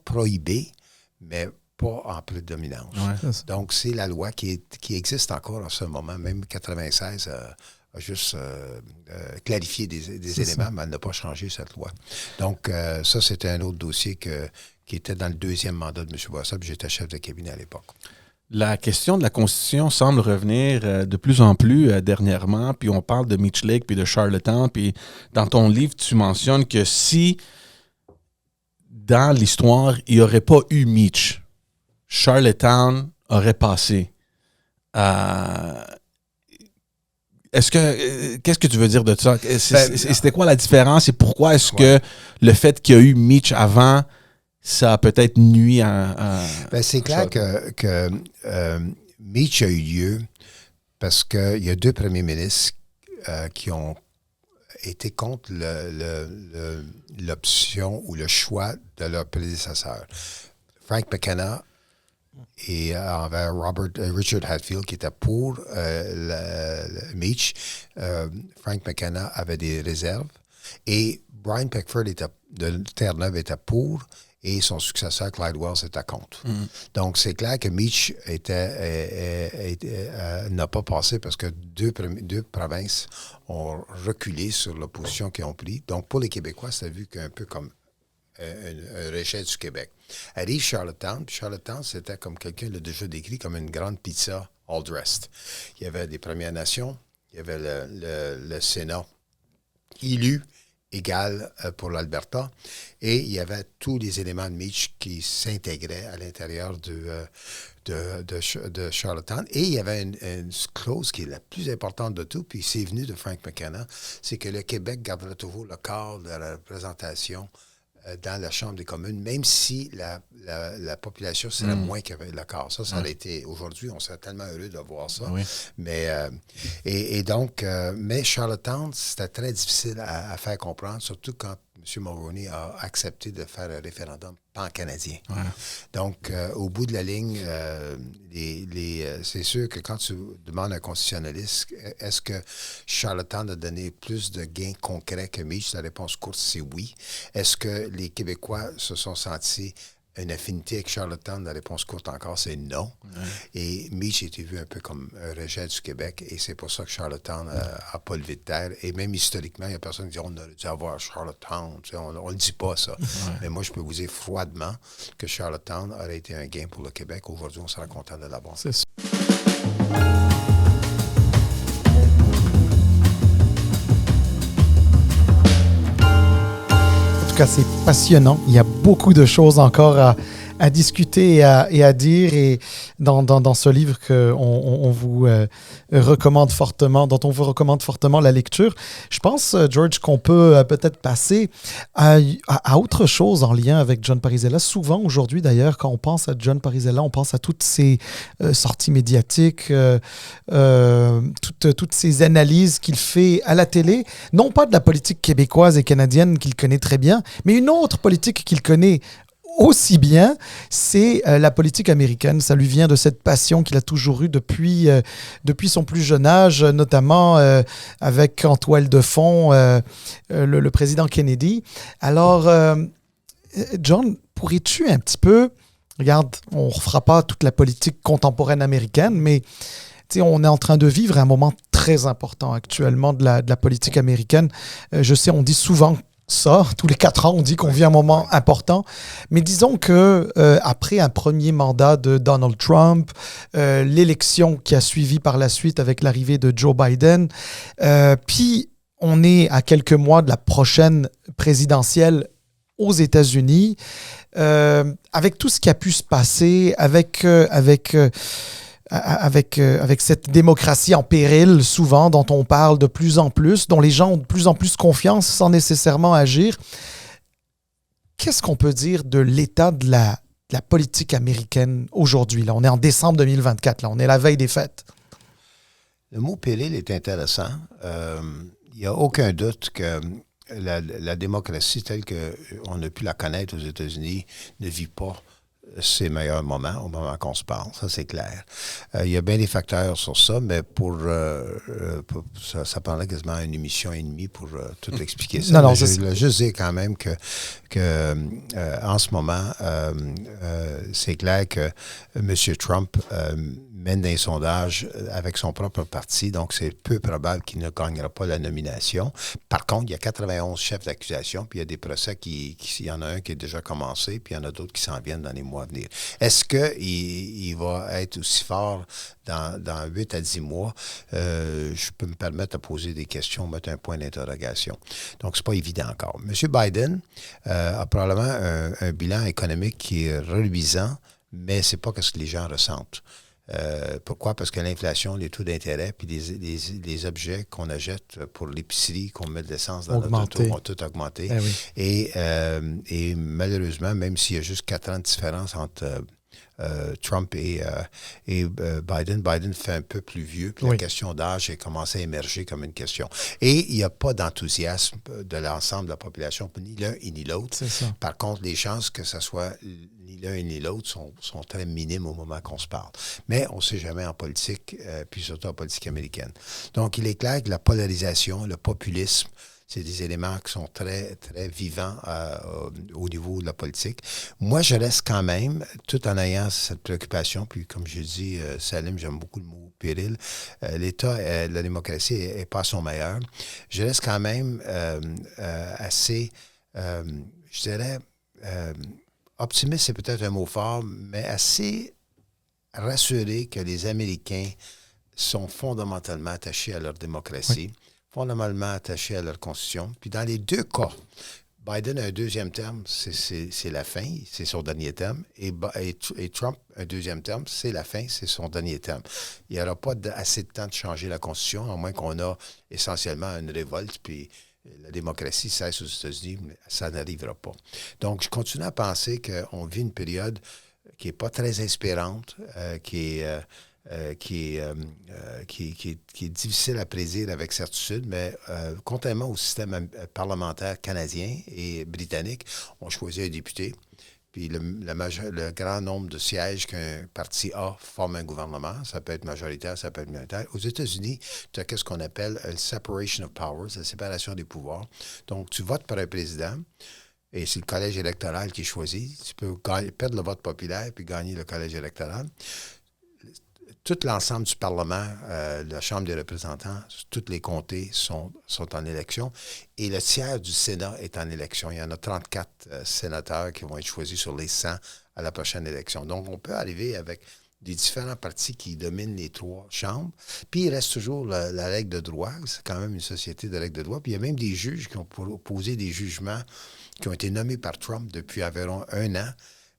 S3: prohibé, mais pas en prédominance. Ouais. Donc, c'est la loi qui existe encore en ce moment. Même 96 a juste clarifié des éléments, mais elle n'a pas changé cette loi. Donc, ça, c'était un autre dossier qui était dans le 2e mandat de M. Bourassa, puis j'étais chef de cabinet à l'époque.
S1: La question de la Constitution semble revenir de plus en plus dernièrement, puis on parle de Mitch Lake, puis de Charlottetown, puis dans ton livre, tu mentionnes que si, dans l'histoire, il n'y aurait pas eu Mitch, Charlottetown aurait passé. Qu'est-ce que tu veux dire de ça? C'était quoi la différence et pourquoi est-ce que le fait qu'il y a eu Mitch avant, ça a peut-être nuit à
S3: c'est clair que Mitch a eu lieu parce qu'il y a 2 premiers ministres qui ont été contre l'option ou le choix de leur prédécesseur. Frank McKenna et envers Richard Hatfield qui était pour Mitch. Frank McKenna avait des réserves et Brian Peckford de Terre-Neuve était pour et son successeur Clyde Wells était contre. Donc c'est clair que Mitch n'a pas passé parce que deux provinces ont reculé sur la position qu'ils ont prise. Donc pour les Québécois, c'est vu qu'un peu comme un rejet du Québec. Arrive Charlottetown. Charlottetown, c'était comme quelqu'un l'a déjà décrit comme une grande pizza all dressed. Il y avait des Premières Nations, il y avait le Sénat élu égal pour l'Alberta, et il y avait tous les éléments de Mitch qui s'intégraient à l'intérieur de Charlottetown. Et il y avait une clause qui est la plus importante de tout, puis c'est venu de Frank McKenna, c'est que le Québec garderait toujours le quart de la représentation dans la Chambre des communes, même si la population serait moins qu'avec le quart. Ça aurait été... Aujourd'hui, on serait tellement heureux de voir ça.
S1: Oui.
S3: Mais, mais Charlottetown, c'était très difficile à faire comprendre, surtout quand M. Mulroney a accepté de faire un référendum pan-canadien.
S1: Ouais.
S3: Donc, au bout de la ligne, c'est sûr que quand tu demandes à un constitutionnaliste, est-ce que Charlottetown a donné plus de gains concrets que Meach? La réponse courte, c'est oui. Est-ce que les Québécois se sont sentis une affinité avec Charlottetown? La réponse courte encore, c'est non. Ouais. Et Meach était vu un peu comme un rejet du Québec, et c'est pour ça que Charlottetown n'a pas levé de terre. Et même historiquement, il y a personne qui dit on aurait dû avoir Charlottetown. Tu sais, on ne le dit pas, ça. Ouais. Mais moi, je peux vous dire froidement que Charlottetown aurait été un gain pour le Québec. Aujourd'hui, on sera content de l'avoir.
S2: C'est ça. En tout cas, c'est passionnant. Il y a beaucoup de choses encore à discuter et à dire. Et dans ce livre on vous recommande fortement, dont on vous recommande fortement la lecture, je pense, George, qu'on peut peut-être passer à autre chose en lien avec John Parizella. Souvent, aujourd'hui, d'ailleurs, quand on pense à John Parizella, on pense à toutes ces sorties médiatiques, toutes ces analyses qu'il fait à la télé, non pas de la politique québécoise et canadienne qu'il connaît très bien, mais une autre politique qu'il connaît aussi bien, c'est la politique américaine. Ça lui vient de cette passion qu'il a toujours eue depuis son plus jeune âge, notamment avec en toile de fond le président Kennedy. Alors, John, pourrais-tu un petit peu... Regarde, on ne refera pas toute la politique contemporaine américaine, mais on est en train de vivre un moment très important actuellement de la politique américaine. Je sais, on dit souvent ça, tous les 4 ans, on dit qu'on vit un moment important. Mais disons que après un premier mandat de Donald Trump, l'élection qui a suivi par la suite avec l'arrivée de Joe Biden, puis on est à quelques mois de la prochaine présidentielle aux États-Unis, avec tout ce qui a pu se passer, avec cette démocratie en péril, souvent, dont on parle de plus en plus, dont les gens ont de plus en plus confiance sans nécessairement agir. Qu'est-ce qu'on peut dire de l'état de la politique américaine aujourd'hui? Là, on est en décembre 2024, là, on est la veille des fêtes.
S3: Le mot péril est intéressant. Il n'y a aucun doute que la démocratie telle qu'on a pu la connaître aux États-Unis ne vit pas ses meilleurs moments au moment qu'on se parle, ça c'est clair. Il y a bien des facteurs sur ça, mais ça prendrait quasiment une émission et demie pour tout expliquer ça.
S2: Non,
S3: je veux juste dire quand même que en ce moment, c'est clair que M. Trump mène des sondages avec son propre parti, donc c'est peu probable qu'il ne gagnera pas la nomination. Par contre, il y a 91 chefs d'accusation, puis il y a des procès il y en a un qui est déjà commencé, puis il y en a d'autres qui s'en viennent dans les mois à venir. Est-ce qu'il va être aussi fort dans 8 à 10 mois? Je peux me permettre de poser des questions, mettre un point d'interrogation. Donc, c'est pas évident encore. M. Biden a probablement un bilan économique qui est reluisant, mais c'est pas ce que les gens ressentent. Pourquoi? Parce que l'inflation, les taux d'intérêt, puis les objets qu'on achète pour l'épicerie, qu'on met de l'essence dans notre auto, ont tout augmenté.
S2: Eh oui.
S3: Et malheureusement, même s'il y a juste 4 ans de différence entre Trump et Biden fait un peu plus vieux, puis la question d'âge a commencé à émerger comme une question. Et il n'y a pas d'enthousiasme de l'ensemble de la population, ni l'un et ni l'autre.
S2: C'est ça.
S3: Par contre, les chances que ce soit ni l'un et ni l'autre sont très minimes au moment qu'on se parle. Mais on ne sait jamais en politique, puis surtout en politique américaine. Donc, il est clair que la polarisation, le populisme, c'est des éléments qui sont très, très vivants au niveau de la politique. Moi, je reste quand même, tout en ayant cette préoccupation, puis comme je dis, Salim, j'aime beaucoup le mot péril, l'État, la démocratie n'est pas à son meilleur. Je reste quand même assez, je dirais, optimiste, c'est peut-être un mot fort, mais assez rassuré que les Américains sont fondamentalement attachés à leur démocratie. Oui. Fondamentalement attachés à leur constitution. Puis dans les deux cas, Biden a un deuxième terme, c'est la fin, c'est son dernier terme. Et Trump, un deuxième terme, c'est la fin, c'est son dernier terme. Il n'y aura pas assez de temps de changer la constitution, à moins qu'on a essentiellement une révolte, puis la démocratie cesse aux États-Unis, mais ça n'arrivera pas. Donc, je continue à penser qu'on vit une période qui n'est pas très inspirante, qui est difficile à prédire avec certitude, mais contrairement au système parlementaire canadien et britannique, on choisit un député. Puis le grand nombre de sièges qu'un parti a forme un gouvernement. Ça peut être majoritaire, ça peut être minoritaire. Aux États-Unis, tu as ce qu'on appelle la separation of powers, la séparation des pouvoirs. Donc, tu votes pour un président et c'est le collège électoral qui choisit. Tu peux perdre le vote populaire puis gagner le collège électoral. Tout l'ensemble du Parlement, la Chambre des représentants, tous les comtés sont en élection et le tiers du Sénat est en élection. Il y en a 34 sénateurs qui vont être choisis sur les 100 à la prochaine élection. Donc, on peut arriver avec des différents partis qui dominent les 3 chambres. Puis, il reste toujours la règle de droit. C'est quand même une société de règles de droit. Puis, il y a même des juges qui ont posé des jugements qui ont été nommés par Trump depuis environ 1 an.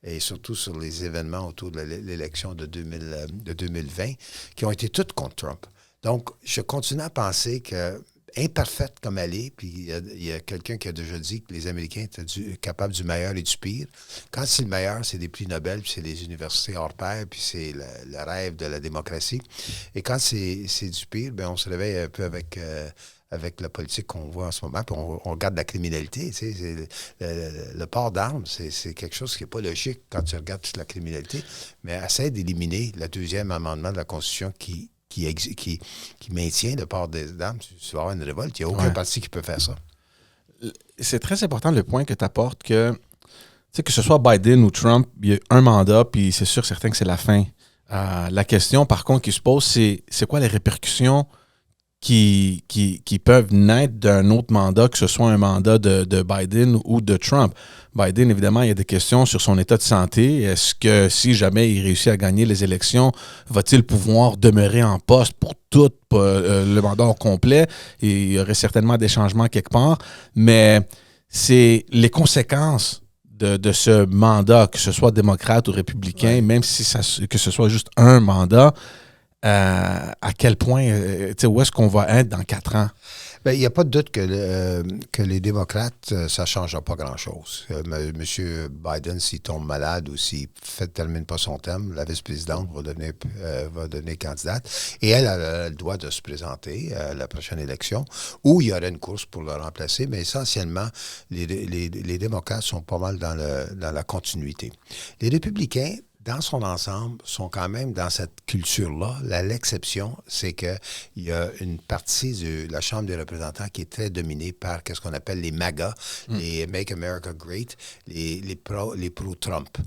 S3: Et surtout sur les événements autour de l'élection de 2020, qui ont été toutes contre Trump. Donc, je continue à penser que, imparfaite comme elle est, puis il y a quelqu'un qui a déjà dit que les Américains étaient capables du meilleur et du pire. Quand c'est le meilleur, c'est des prix Nobel, puis c'est les universités hors pair, puis c'est le rêve de la démocratie. Et quand c'est du pire, bien, on se réveille un peu avec la politique qu'on voit en ce moment, puis on regarde la criminalité. Tu sais, le port d'armes, c'est quelque chose qui n'est pas logique quand tu regardes toute la criminalité, mais essaie d'éliminer le 2e amendement de la Constitution qui maintient le port des armes. Tu vas avoir une révolte. Il n'y a aucun parti qui peut faire ça.
S1: C'est très important le point que tu apportes que ce soit Biden ou Trump, il y a un mandat, puis c'est sûr certain que c'est la fin. La question, par contre, qui se pose, c'est quoi les répercussions qui peuvent naître d'un autre mandat, que ce soit un mandat de Biden ou de Trump. Biden, évidemment, il y a des questions sur son état de santé. Est-ce que si jamais il réussit à gagner les élections, va-t-il pouvoir demeurer en poste pour tout le mandat au complet? Et il y aurait certainement des changements quelque part. Mais c'est les conséquences de ce mandat, que ce soit démocrate ou républicain, même si que ce soit juste un mandat, à quel point, où est-ce qu'on va être dans 4 ans?
S3: Bien, il n'y a pas de doute que les démocrates, ça ne changera pas grand-chose. M. Biden, s'il tombe malade ou s'il ne termine pas son terme, la vice-présidente va devenir candidate. Et elle a le droit de se présenter à la prochaine élection, où il y aurait une course pour le remplacer. Mais essentiellement, les démocrates sont pas mal dans la continuité. Les républicains, dans son ensemble, sont quand même dans cette culture-là. L'exception, c'est qu'il y a une partie de la Chambre des représentants qui est très dominée par ce qu'on appelle les MAGA, les Make America Great, les pro-Trump.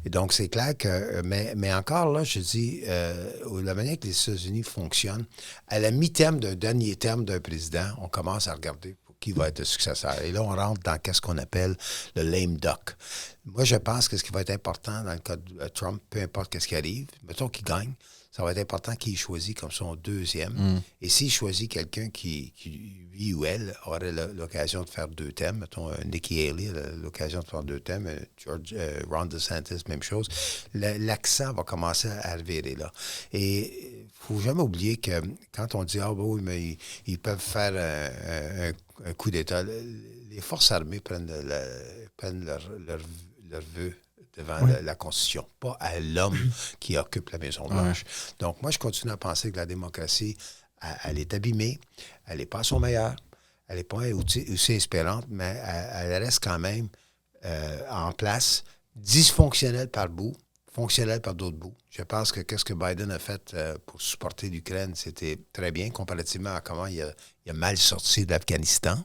S3: Et donc, c'est clair que... Mais encore là, je dis, la manière que les États-Unis fonctionnent, à la mi-terme d'un dernier terme d'un président, on commence à regarder qui va être le successeur. Et là, on rentre dans ce qu'on appelle le lame duck. Moi, je pense que ce qui va être important dans le cas de Trump, peu importe ce qui arrive, mettons qu'il gagne, ça va être important qu'il choisit comme son 2e. Et s'il choisit quelqu'un qui, lui ou elle, aurait l'occasion de faire 2 termes, mettons Nikki Haley a l'occasion de faire 2 termes, Ron DeSantis, même chose, l'accent va commencer à revirer là. Et il ne faut jamais oublier que quand on dit « Ah, oui, mais ils peuvent faire un coup d'État », les forces armées prennent leur vœu devant la Constitution, pas à l'homme qui occupe la Maison-Blanche. Donc, moi, je continue à penser que la démocratie, elle est abîmée, elle n'est pas à son meilleur, elle n'est pas aussi espérante, mais elle reste quand même en place, dysfonctionnelle par bout, fonctionnelle par d'autres bouts. Je pense que ce que Biden a fait pour supporter l'Ukraine, c'était très bien comparativement à comment il a mal sorti de l'Afghanistan.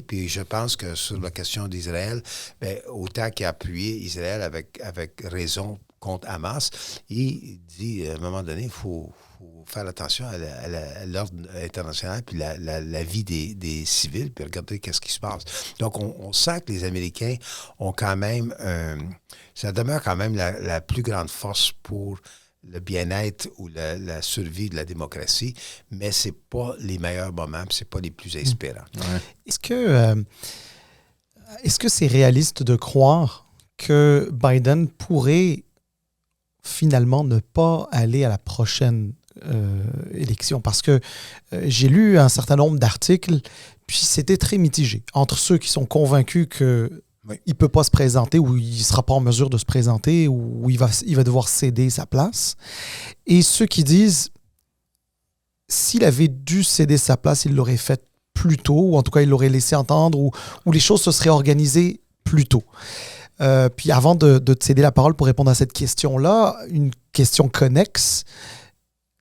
S3: Puis je pense que sur la question d'Israël, autant qu'il a appuyé Israël avec raison contre Hamas, il dit à un moment donné, il faut faire attention à l'ordre international puis la vie des civils, puis regarder qu'est-ce qui se passe. Donc, on sent que les Américains ont quand même... ça demeure quand même la plus grande force pour le bien-être ou la survie de la démocratie, mais c'est pas les meilleurs moments, puis c'est pas les plus inspirants.
S2: Est-ce que c'est réaliste de croire que Biden pourrait finalement ne pas aller à la prochaine élection? Parce que j'ai lu un certain nombre d'articles, Puis c'était très mitigé entre ceux qui sont convaincus qu'il ne peut pas se présenter ou il ne sera pas en mesure de se présenter ou il va devoir céder sa place. Et ceux qui disent s'il avait dû céder sa place, il l'aurait fait plus tôt, ou en tout cas, il l'aurait laissé entendre, ou les choses se seraient organisées plus tôt. Puis avant de te céder la parole pour répondre à cette question-là, une question connexe.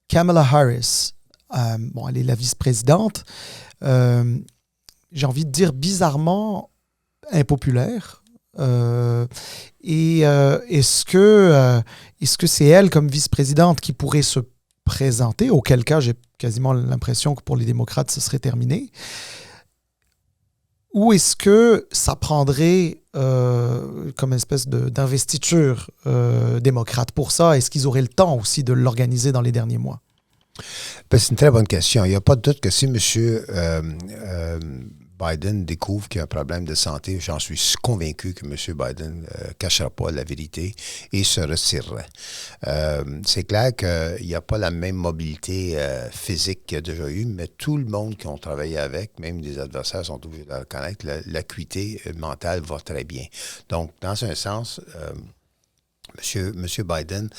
S2: Kamala Harris, elle est la vice-présidente. J'ai envie de dire bizarrement impopulaire. Est-ce que c'est elle, comme vice-présidente, qui pourrait se présenter, auquel cas j'ai quasiment l'impression que pour les démocrates, ce serait terminé? Ou est-ce que ça prendrait comme une espèce d'investiture démocrate pour ça? Est-ce qu'ils auraient le temps aussi de l'organiser dans les derniers mois?
S3: Ben, c'est une très bonne question. Il n'y a pas de doute que si M. Biden découvre qu'il y a un problème de santé, j'en suis convaincu que M. Biden ne cachera pas la vérité et se retirerait. C'est clair qu'il n'y a pas la même mobilité physique qu'il y a déjà eu, mais tout le monde qui ont travaillé avec, même des adversaires, sont obligés de le reconnaître, l'acuité mentale va très bien. Donc, dans un sens... Monsieur Biden,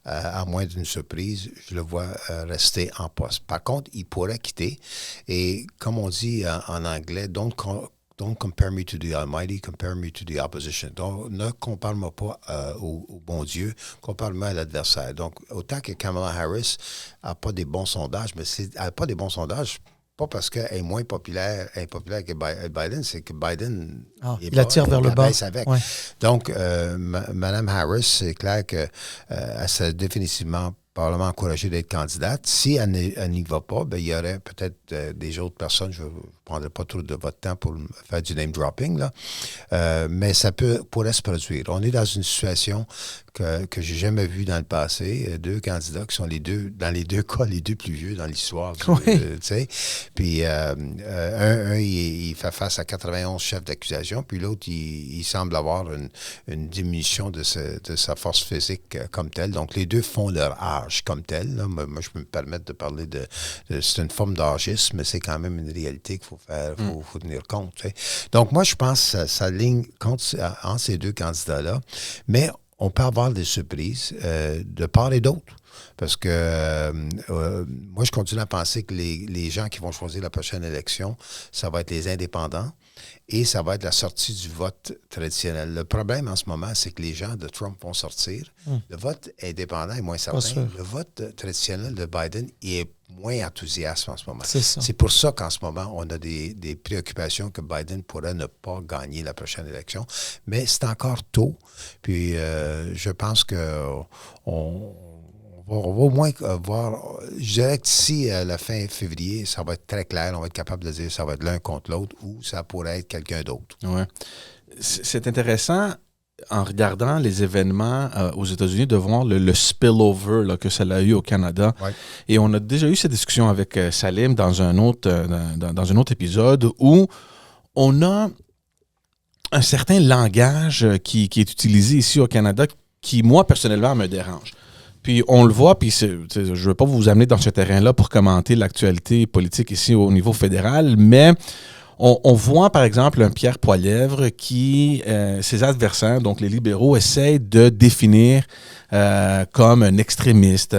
S3: à moins d'une surprise, je le vois rester en poste. Par contre, il pourrait quitter. Et comme on dit en anglais, don't compare me to the Almighty, compare me to the opposition. Donc, ne compare-moi pas au bon Dieu, compare-moi à l'adversaire. Donc, autant que Kamala Harris n'a pas des bons sondages, mais elle n'a pas des bons sondages, pas parce qu'elle est moins impopulaire que Biden, c'est que Biden
S2: il attire vers le bas.
S3: Ouais. Donc, Mme Harris, c'est clair qu'elle s'est définitivement probablement encouragée d'être candidate. Si elle n'y va pas, ben, il y aurait peut-être des autres personnes, je ne prendrai pas trop de votre temps pour faire du name dropping, là. Mais ça pourrait se produire. On est dans une situation que j'ai jamais vue dans le passé. Deux candidats qui sont dans les deux cas, les deux plus vieux dans l'histoire.
S2: Oui.
S3: Tu sais. Puis un, il fait face à 91 chefs d'accusation, puis l'autre, il semble avoir une diminution de sa force physique comme telle. Donc, les deux font leur âge comme tel. Là. Moi, je peux me permettre de parler c'est une forme d'âgisme, mais c'est quand même une réalité qu'il faut tenir compte. Tu sais. Donc, moi, je pense que ça ligne entre ces deux candidats-là, mais on peut avoir des surprises de part et d'autre. Parce que moi, je continue à penser que les gens qui vont choisir la prochaine élection, ça va être les indépendants et ça va être la sortie du vote traditionnel. Le problème en ce moment, c'est que les gens de Trump vont sortir. Le vote indépendant est moins certain. Le vote traditionnel de Biden est moins enthousiaste en ce moment. C'est pour ça qu'en ce moment, on a des préoccupations que Biden pourrait ne pas gagner la prochaine élection. Mais c'est encore tôt. Puis je pense qu'on va au moins voir. Je dirais que d'ici la fin février, ça va être très clair. On va être capable de dire ça va être l'un contre l'autre ou ça pourrait être quelqu'un d'autre.
S1: Ouais. C'est intéressant en regardant les événements aux États-Unis de voir le spillover là, que ça a eu au Canada.
S3: Ouais.
S1: Et on a déjà eu cette discussion avec Salim dans un autre épisode où on a un certain langage qui est utilisé ici au Canada qui, moi, personnellement, me dérange. Puis on le voit, puis je ne veux pas vous amener dans ce terrain-là pour commenter l'actualité politique ici au niveau fédéral, mais on voit par exemple un Pierre Poilievre qui, ses adversaires, donc les libéraux, essayent de définir comme un extrémiste,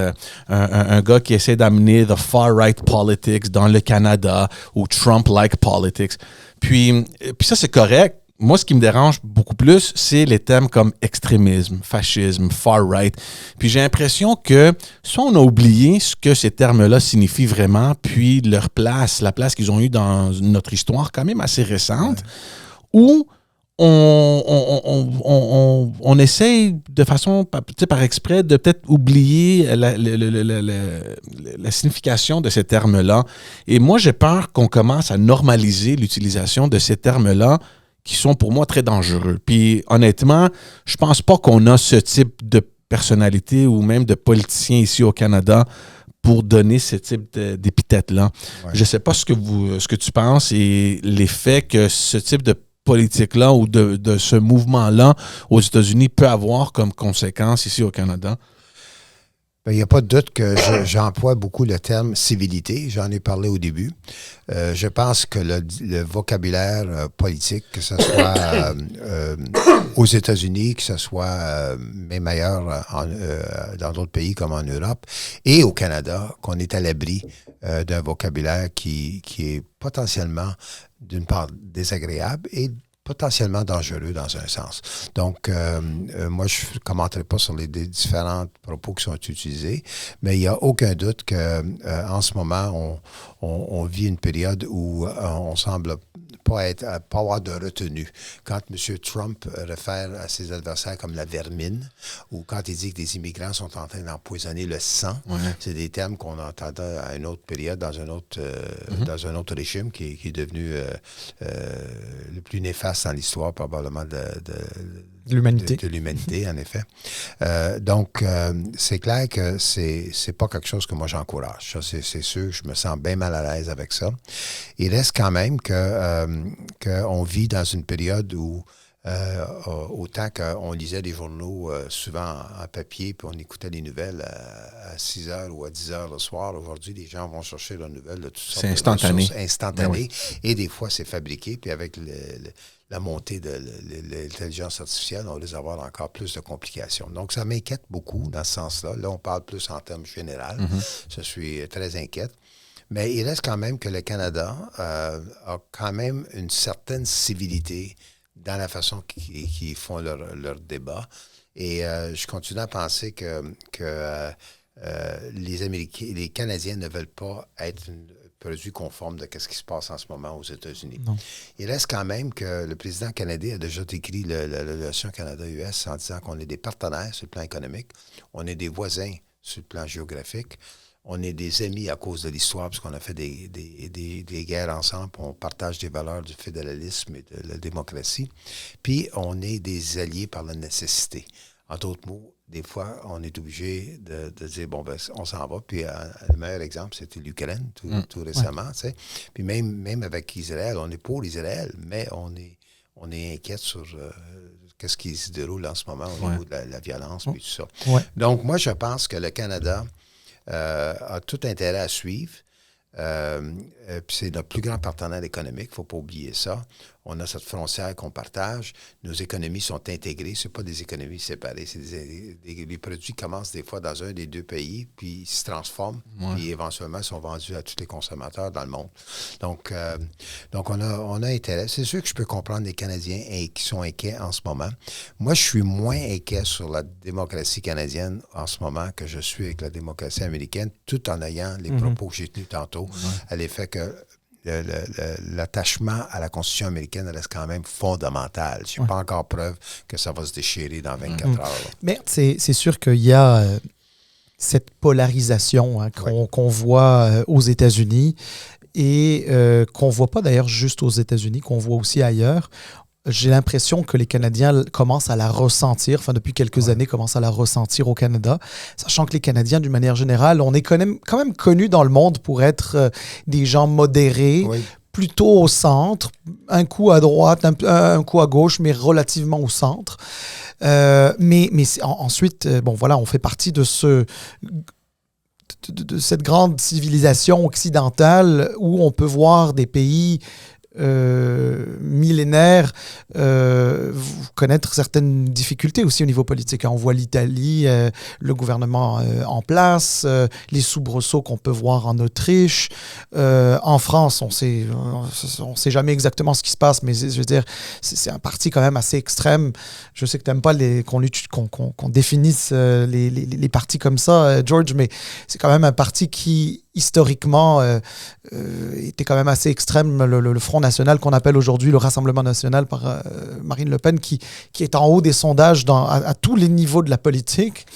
S1: un gars qui essaie d'amener the far-right politics dans le Canada ou Trump-like politics. Puis ça, c'est correct. Moi, ce qui me dérange beaucoup plus, c'est les thèmes comme extrémisme, fascisme, far-right. Puis j'ai l'impression que soit on a oublié ce que ces termes-là signifient vraiment, puis la place qu'ils ont eue dans notre histoire quand même assez récente, ou on essaye de façon, par exprès, de peut-être oublier la signification de ces termes-là. Et moi, j'ai peur qu'on commence à normaliser l'utilisation de ces termes-là qui sont pour moi très dangereux. Puis honnêtement, je pense pas qu'on a ce type de personnalité ou même de politicien ici au Canada pour donner ce type d'épithète-là. Ouais. Je sais pas ce que tu penses et l'effet que ce type de politique-là ou de ce mouvement-là aux États-Unis peut avoir comme conséquence ici au Canada.
S3: Bien, il n'y a pas de doute que j'emploie beaucoup le terme civilité. J'en ai parlé au début. Je pense que le vocabulaire politique, que ce soit aux États-Unis, que ce soit même ailleurs dans d'autres pays comme en Europe et au Canada, qu'on est à l'abri d'un vocabulaire qui est potentiellement, d'une part, désagréable et potentiellement dangereux dans un sens. Donc, moi, je ne commenterai pas sur les différents propos qui sont utilisés, mais il n'y a aucun doute qu'en ce moment, on vit une période où on semble pas avoir de retenue. Quand M. Trump réfère à ses adversaires comme la vermine, ou quand il dit que des immigrants sont en train d'empoisonner le sang, c'est des termes qu'on entendait à une autre période, dans un autre régime qui est devenu le plus néfaste dans l'histoire, probablement de
S2: l'humanité.
S3: De l'humanité, en effet. Donc, c'est clair que c'est pas quelque chose que moi j'encourage. Ça, c'est sûr, je me sens bien mal à l'aise avec ça. Il reste quand même qu'on vit dans une période où autant qu'on lisait des journaux souvent en papier, puis on écoutait les nouvelles à 6 heures ou à 10 heures le soir. Aujourd'hui, les gens vont chercher leurs nouvelles de toutes sortes
S1: c'est instantané.
S3: Instantané.
S1: Oui.
S3: Et des fois, c'est fabriqué, puis avec la montée de l'intelligence artificielle, on risque d'avoir encore plus de complications. Donc, ça m'inquiète beaucoup dans ce sens-là. Là, on parle plus en termes généraux. Je suis très inquiète. Mais il reste quand même que le Canada a quand même une certaine civilité dans la façon qu'ils font leur débat. Et je continue à penser que les Canadiens ne veulent pas être produit conforme de ce qui se passe en ce moment aux États-Unis.
S2: Non.
S3: Il reste quand même que le président canadien a déjà décrit la relation Canada-US en disant qu'on est des partenaires sur le plan économique, on est des voisins sur le plan géographique, on est des amis à cause de l'histoire, parce qu'on a fait des guerres ensemble, on partage des valeurs du fédéralisme et de la démocratie, puis on est des alliés par la nécessité. En d'autres mots, des fois, on est obligé de dire, bon, ben, on s'en va. Puis le meilleur exemple, c'était l'Ukraine, tout récemment. Tu sais. Puis même avec Israël, on est pour Israël, mais on est inquiet sur qu'est-ce qui se déroule en ce moment au niveau de la violence et tout ça.
S2: Ouais.
S3: Donc, moi, je pense que le Canada a tout intérêt à suivre. Puis c'est notre plus grand partenaire économique, il ne faut pas oublier ça. On a cette frontière qu'on partage. Nos économies sont intégrées. Ce n'est pas des économies séparées. Les produits commencent des fois dans un des deux pays, puis ils se transforment, puis éventuellement sont vendus à tous les consommateurs dans le monde. Donc on a intérêt. C'est sûr que je peux comprendre les Canadiens qui sont inquiets en ce moment. Moi, je suis moins inquiet sur la démocratie canadienne en ce moment que je suis avec la démocratie américaine, tout en ayant les propos que j'ai tenus tantôt, à l'effet que l'attachement à la Constitution américaine reste quand même fondamental. Je n'ai pas encore preuve que ça va se déchirer dans 24 heures. Là.
S2: Mais c'est sûr qu'il y a cette polarisation qu'on voit aux États-Unis et qu'on ne voit pas d'ailleurs juste aux États-Unis, qu'on voit aussi ailleurs. J'ai l'impression que les Canadiens commencent à la ressentir, enfin depuis quelques années, commencent à la ressentir au Canada, sachant que les Canadiens, d'une manière générale, on est quand même connus dans le monde pour être des gens modérés, plutôt au centre, un coup à droite, un coup à gauche, mais relativement au centre. Mais ensuite, bon voilà, on fait partie de cette grande civilisation occidentale où on peut voir des pays millénaires connaître certaines difficultés aussi au niveau politique. On voit l'Italie, le gouvernement en place, les soubresauts qu'on peut voir en Autriche. En France, on sait jamais exactement ce qui se passe, mais je veux dire, c'est un parti quand même assez extrême. Je sais que tu n'aimes pas qu'on définisse les partis comme ça, George, mais c'est quand même un parti qui historiquement était quand même assez extrême, le Front national qu'on appelle aujourd'hui le Rassemblement national par Marine Le Pen, qui est en haut des sondages à tous les niveaux de la politique.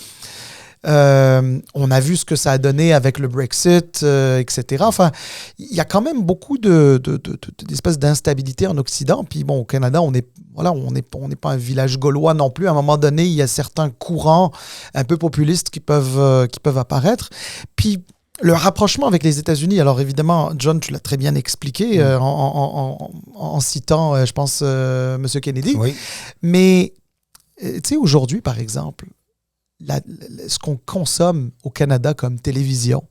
S2: On a vu ce que ça a donné avec le Brexit, etc. Enfin, il y a quand même beaucoup d'espèces d'instabilité en Occident. Puis bon, au Canada, on n'est pas un village gaulois non plus. À un moment donné, il y a certains courants un peu populistes qui peuvent apparaître. Puis le rapprochement avec les États-Unis, alors évidemment, John, tu l'as très bien expliqué en citant, je pense, M. Kennedy.
S3: Oui.
S2: Mais, tu sais, aujourd'hui, par exemple, ce qu'on consomme au Canada comme télévision,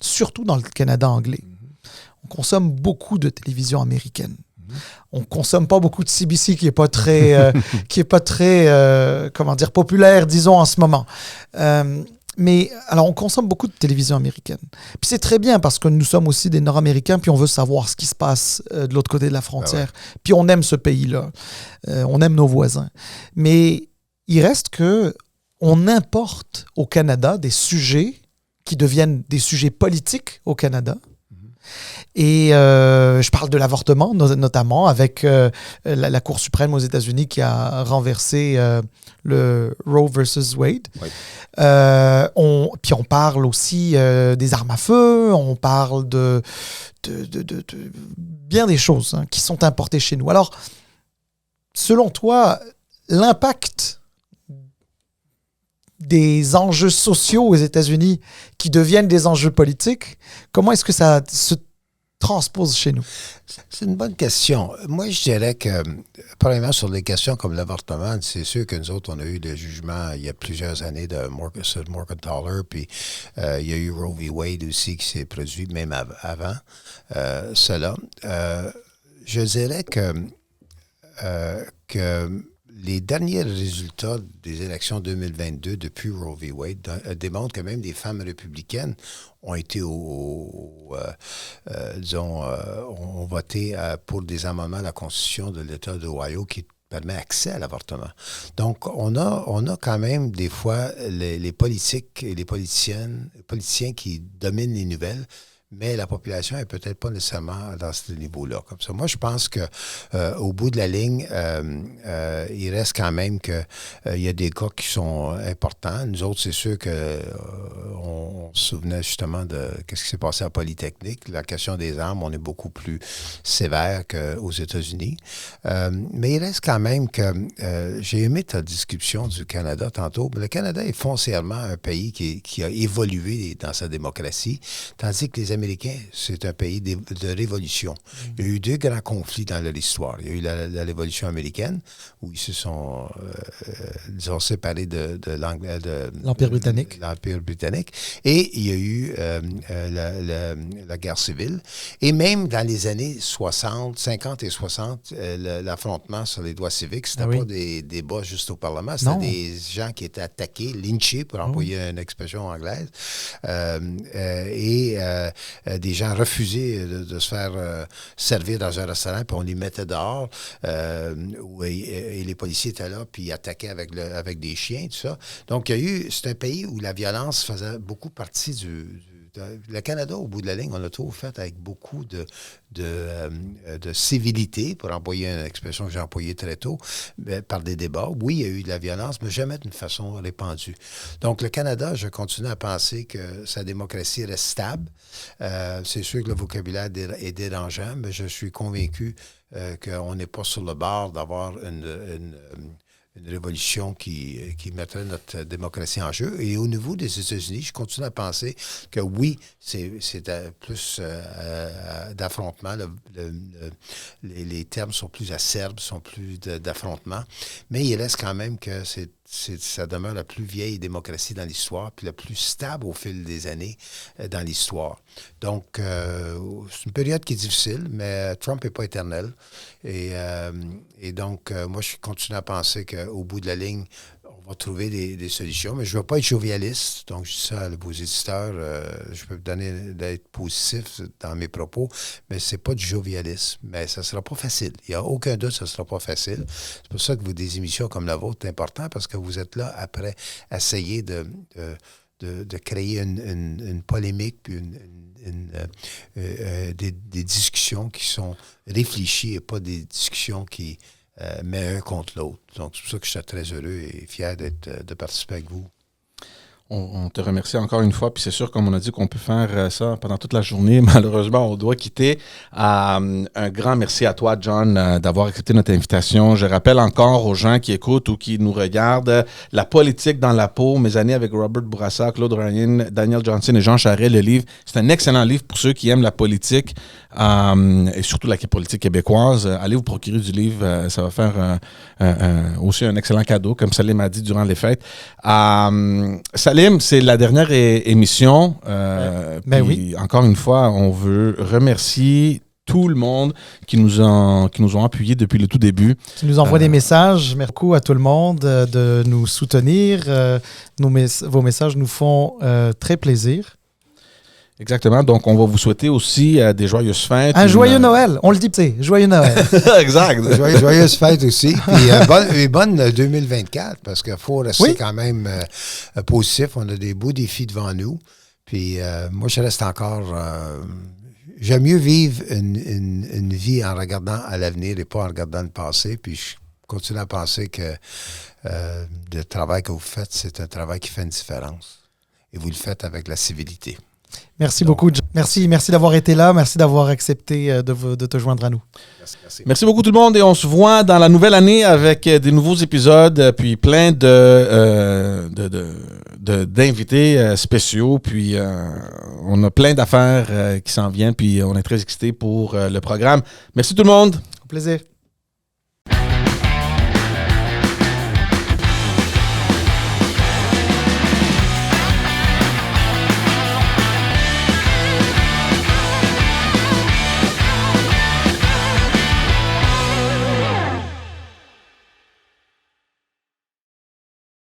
S2: surtout dans le Canada anglais. On consomme beaucoup de télévision américaine. On consomme pas beaucoup de CBC qui est pas très, comment dire, populaire, disons, en ce moment. Mais alors, on consomme beaucoup de télévision américaine. Puis c'est très bien parce que nous sommes aussi des Nord-Américains, puis on veut savoir ce qui se passe de l'autre côté de la frontière. Puis on aime ce pays-là. On aime nos voisins. Mais il reste que on importe au Canada des sujets qui deviennent des sujets politiques au Canada. Et je parle de l'avortement, notamment, avec la Cour suprême aux États-Unis qui a renversé le Roe versus Wade.
S3: Oui.
S2: Puis on parle aussi des armes à feu, on parle de bien des choses qui sont importées chez nous. Alors, selon toi, l'impact des enjeux sociaux aux États-Unis qui deviennent des enjeux politiques, comment est-ce que ça se transpose chez nous?
S3: C'est une bonne question. Moi, je dirais que, premièrement, sur des questions comme l'avortement, c'est sûr que nous autres, on a eu le jugement il y a plusieurs années de Morgenthaler, puis il y a eu Roe v. Wade aussi qui s'est produit même avant cela. Je dirais que les derniers résultats des élections 2022 depuis Roe v. Wade démontrent que même des femmes républicaines ont été ont voté pour des amendements à la Constitution de l'État d'Ohio qui permet accès à l'avortement. Donc, on a quand même des fois les politiques et les politiciens qui dominent les nouvelles, mais la population est peut-être pas nécessairement dans ce niveau-là. Comme ça, moi, je pense que au bout de la ligne, il reste quand même que il y a des cas qui sont importants. Nous autres, c'est sûr que on se souvenait justement de ce qui s'est passé à Polytechnique. La question des armes, on est beaucoup plus sévère qu'aux États-Unis. Mais il reste quand même que j'ai aimé ta description du Canada tantôt. Le Canada est foncièrement un pays qui a évolué dans sa démocratie, tandis que les Américains, c'est un pays de révolution. Il y a eu deux grands conflits dans leur histoire. Il y a eu la Révolution américaine, où ils se sont séparés de
S2: l'Empire britannique.
S3: Et il y a eu la guerre civile. Et même dans les années 50 et 60, l'affrontement sur les droits civiques, c'était pas des débats juste au Parlement, c'était des gens qui étaient attaqués, lynchés, pour employer une expression anglaise, et des gens refusaient de se faire servir dans un restaurant, puis on les mettait dehors, et les policiers étaient là, puis ils attaquaient avec des chiens, tout ça. Donc, c'est un pays où la violence faisait beaucoup partie le Canada, au bout de la ligne, on l'a toujours fait avec beaucoup de civilité, pour employer une expression que j'ai employée très tôt, par des débats. Oui, il y a eu de la violence, mais jamais d'une façon répandue. Donc, le Canada, je continue à penser que sa démocratie reste stable. C'est sûr que le vocabulaire est dérangeant, mais je suis convaincu qu'on n'est pas sur le bord d'avoir une révolution qui mettrait notre démocratie en jeu. Et au niveau des États-Unis, je continue à penser que oui, c'est plus d'affrontement. Les termes sont plus acerbes, sont plus d'affrontement. Mais il reste quand même que ça demeure la plus vieille démocratie dans l'histoire, puis la plus stable au fil des années dans l'histoire. Donc, c'est une période qui est difficile, mais Trump n'est pas éternel. Et donc, moi, je continue à penser qu'au bout de la ligne, on va trouver des solutions, mais je ne veux pas être jovialiste. Donc, je dis ça à vos éditeurs. Je peux vous donner d'être positif dans mes propos, mais ce n'est pas du jovialisme. Mais ça ne sera pas facile. Il n'y a aucun doute, ça ne sera pas facile. C'est pour ça que des émissions comme la vôtre, c'est important, parce que vous êtes là après essayer de créer une polémique, puis des discussions qui sont réfléchies et pas des discussions qui mettent un contre l'autre. Donc, c'est pour ça que je suis très heureux et fier de participer avec vous.
S1: On te remercie encore une fois. Puis c'est sûr, comme on a dit, qu'on peut faire ça pendant toute la journée. Malheureusement, on doit quitter. Un grand merci à toi, John, d'avoir accepté notre invitation. Je rappelle encore aux gens qui écoutent ou qui nous regardent La politique dans la peau, mes années avec Robert Bourassa, Claude Ryan, Daniel Johnson et Jean Charest, le livre. C'est un excellent livre pour ceux qui aiment la politique et surtout la politique québécoise. Allez vous procurer du livre. Ça va faire aussi un excellent cadeau, comme Salim a dit durant les fêtes. Salim, c'est la dernière émission.
S2: Oui.
S1: Encore une fois, on veut remercier tout le monde qui nous ont appuyés depuis le tout début.
S2: Qui nous envoie des messages. Merci beaucoup à tout le monde de nous soutenir. Vos messages nous font très plaisir.
S1: Exactement. Donc, on va vous souhaiter aussi des joyeuses fêtes.
S2: Un joyeux Noël. On le dit, tu sais, joyeux Noël.
S3: Exact. Joyeuses fêtes aussi. Puis bonne 2024, parce qu'il faut rester quand même positif. On a des beaux défis devant nous. Puis moi, je reste encore... j'aime mieux vivre une vie en regardant à l'avenir et pas en regardant le passé. Puis je continue à penser que le travail que vous faites, c'est un travail qui fait une différence. Et vous le faites avec la civilité.
S2: Merci beaucoup, John. Merci d'avoir été là. Merci d'avoir accepté de te joindre à nous.
S1: Merci beaucoup tout le monde et on se voit dans la nouvelle année avec des nouveaux épisodes puis plein d'invités spéciaux. Puis on a plein d'affaires qui s'en viennent puis on est très excités pour le programme. Merci tout le monde.
S2: Au plaisir.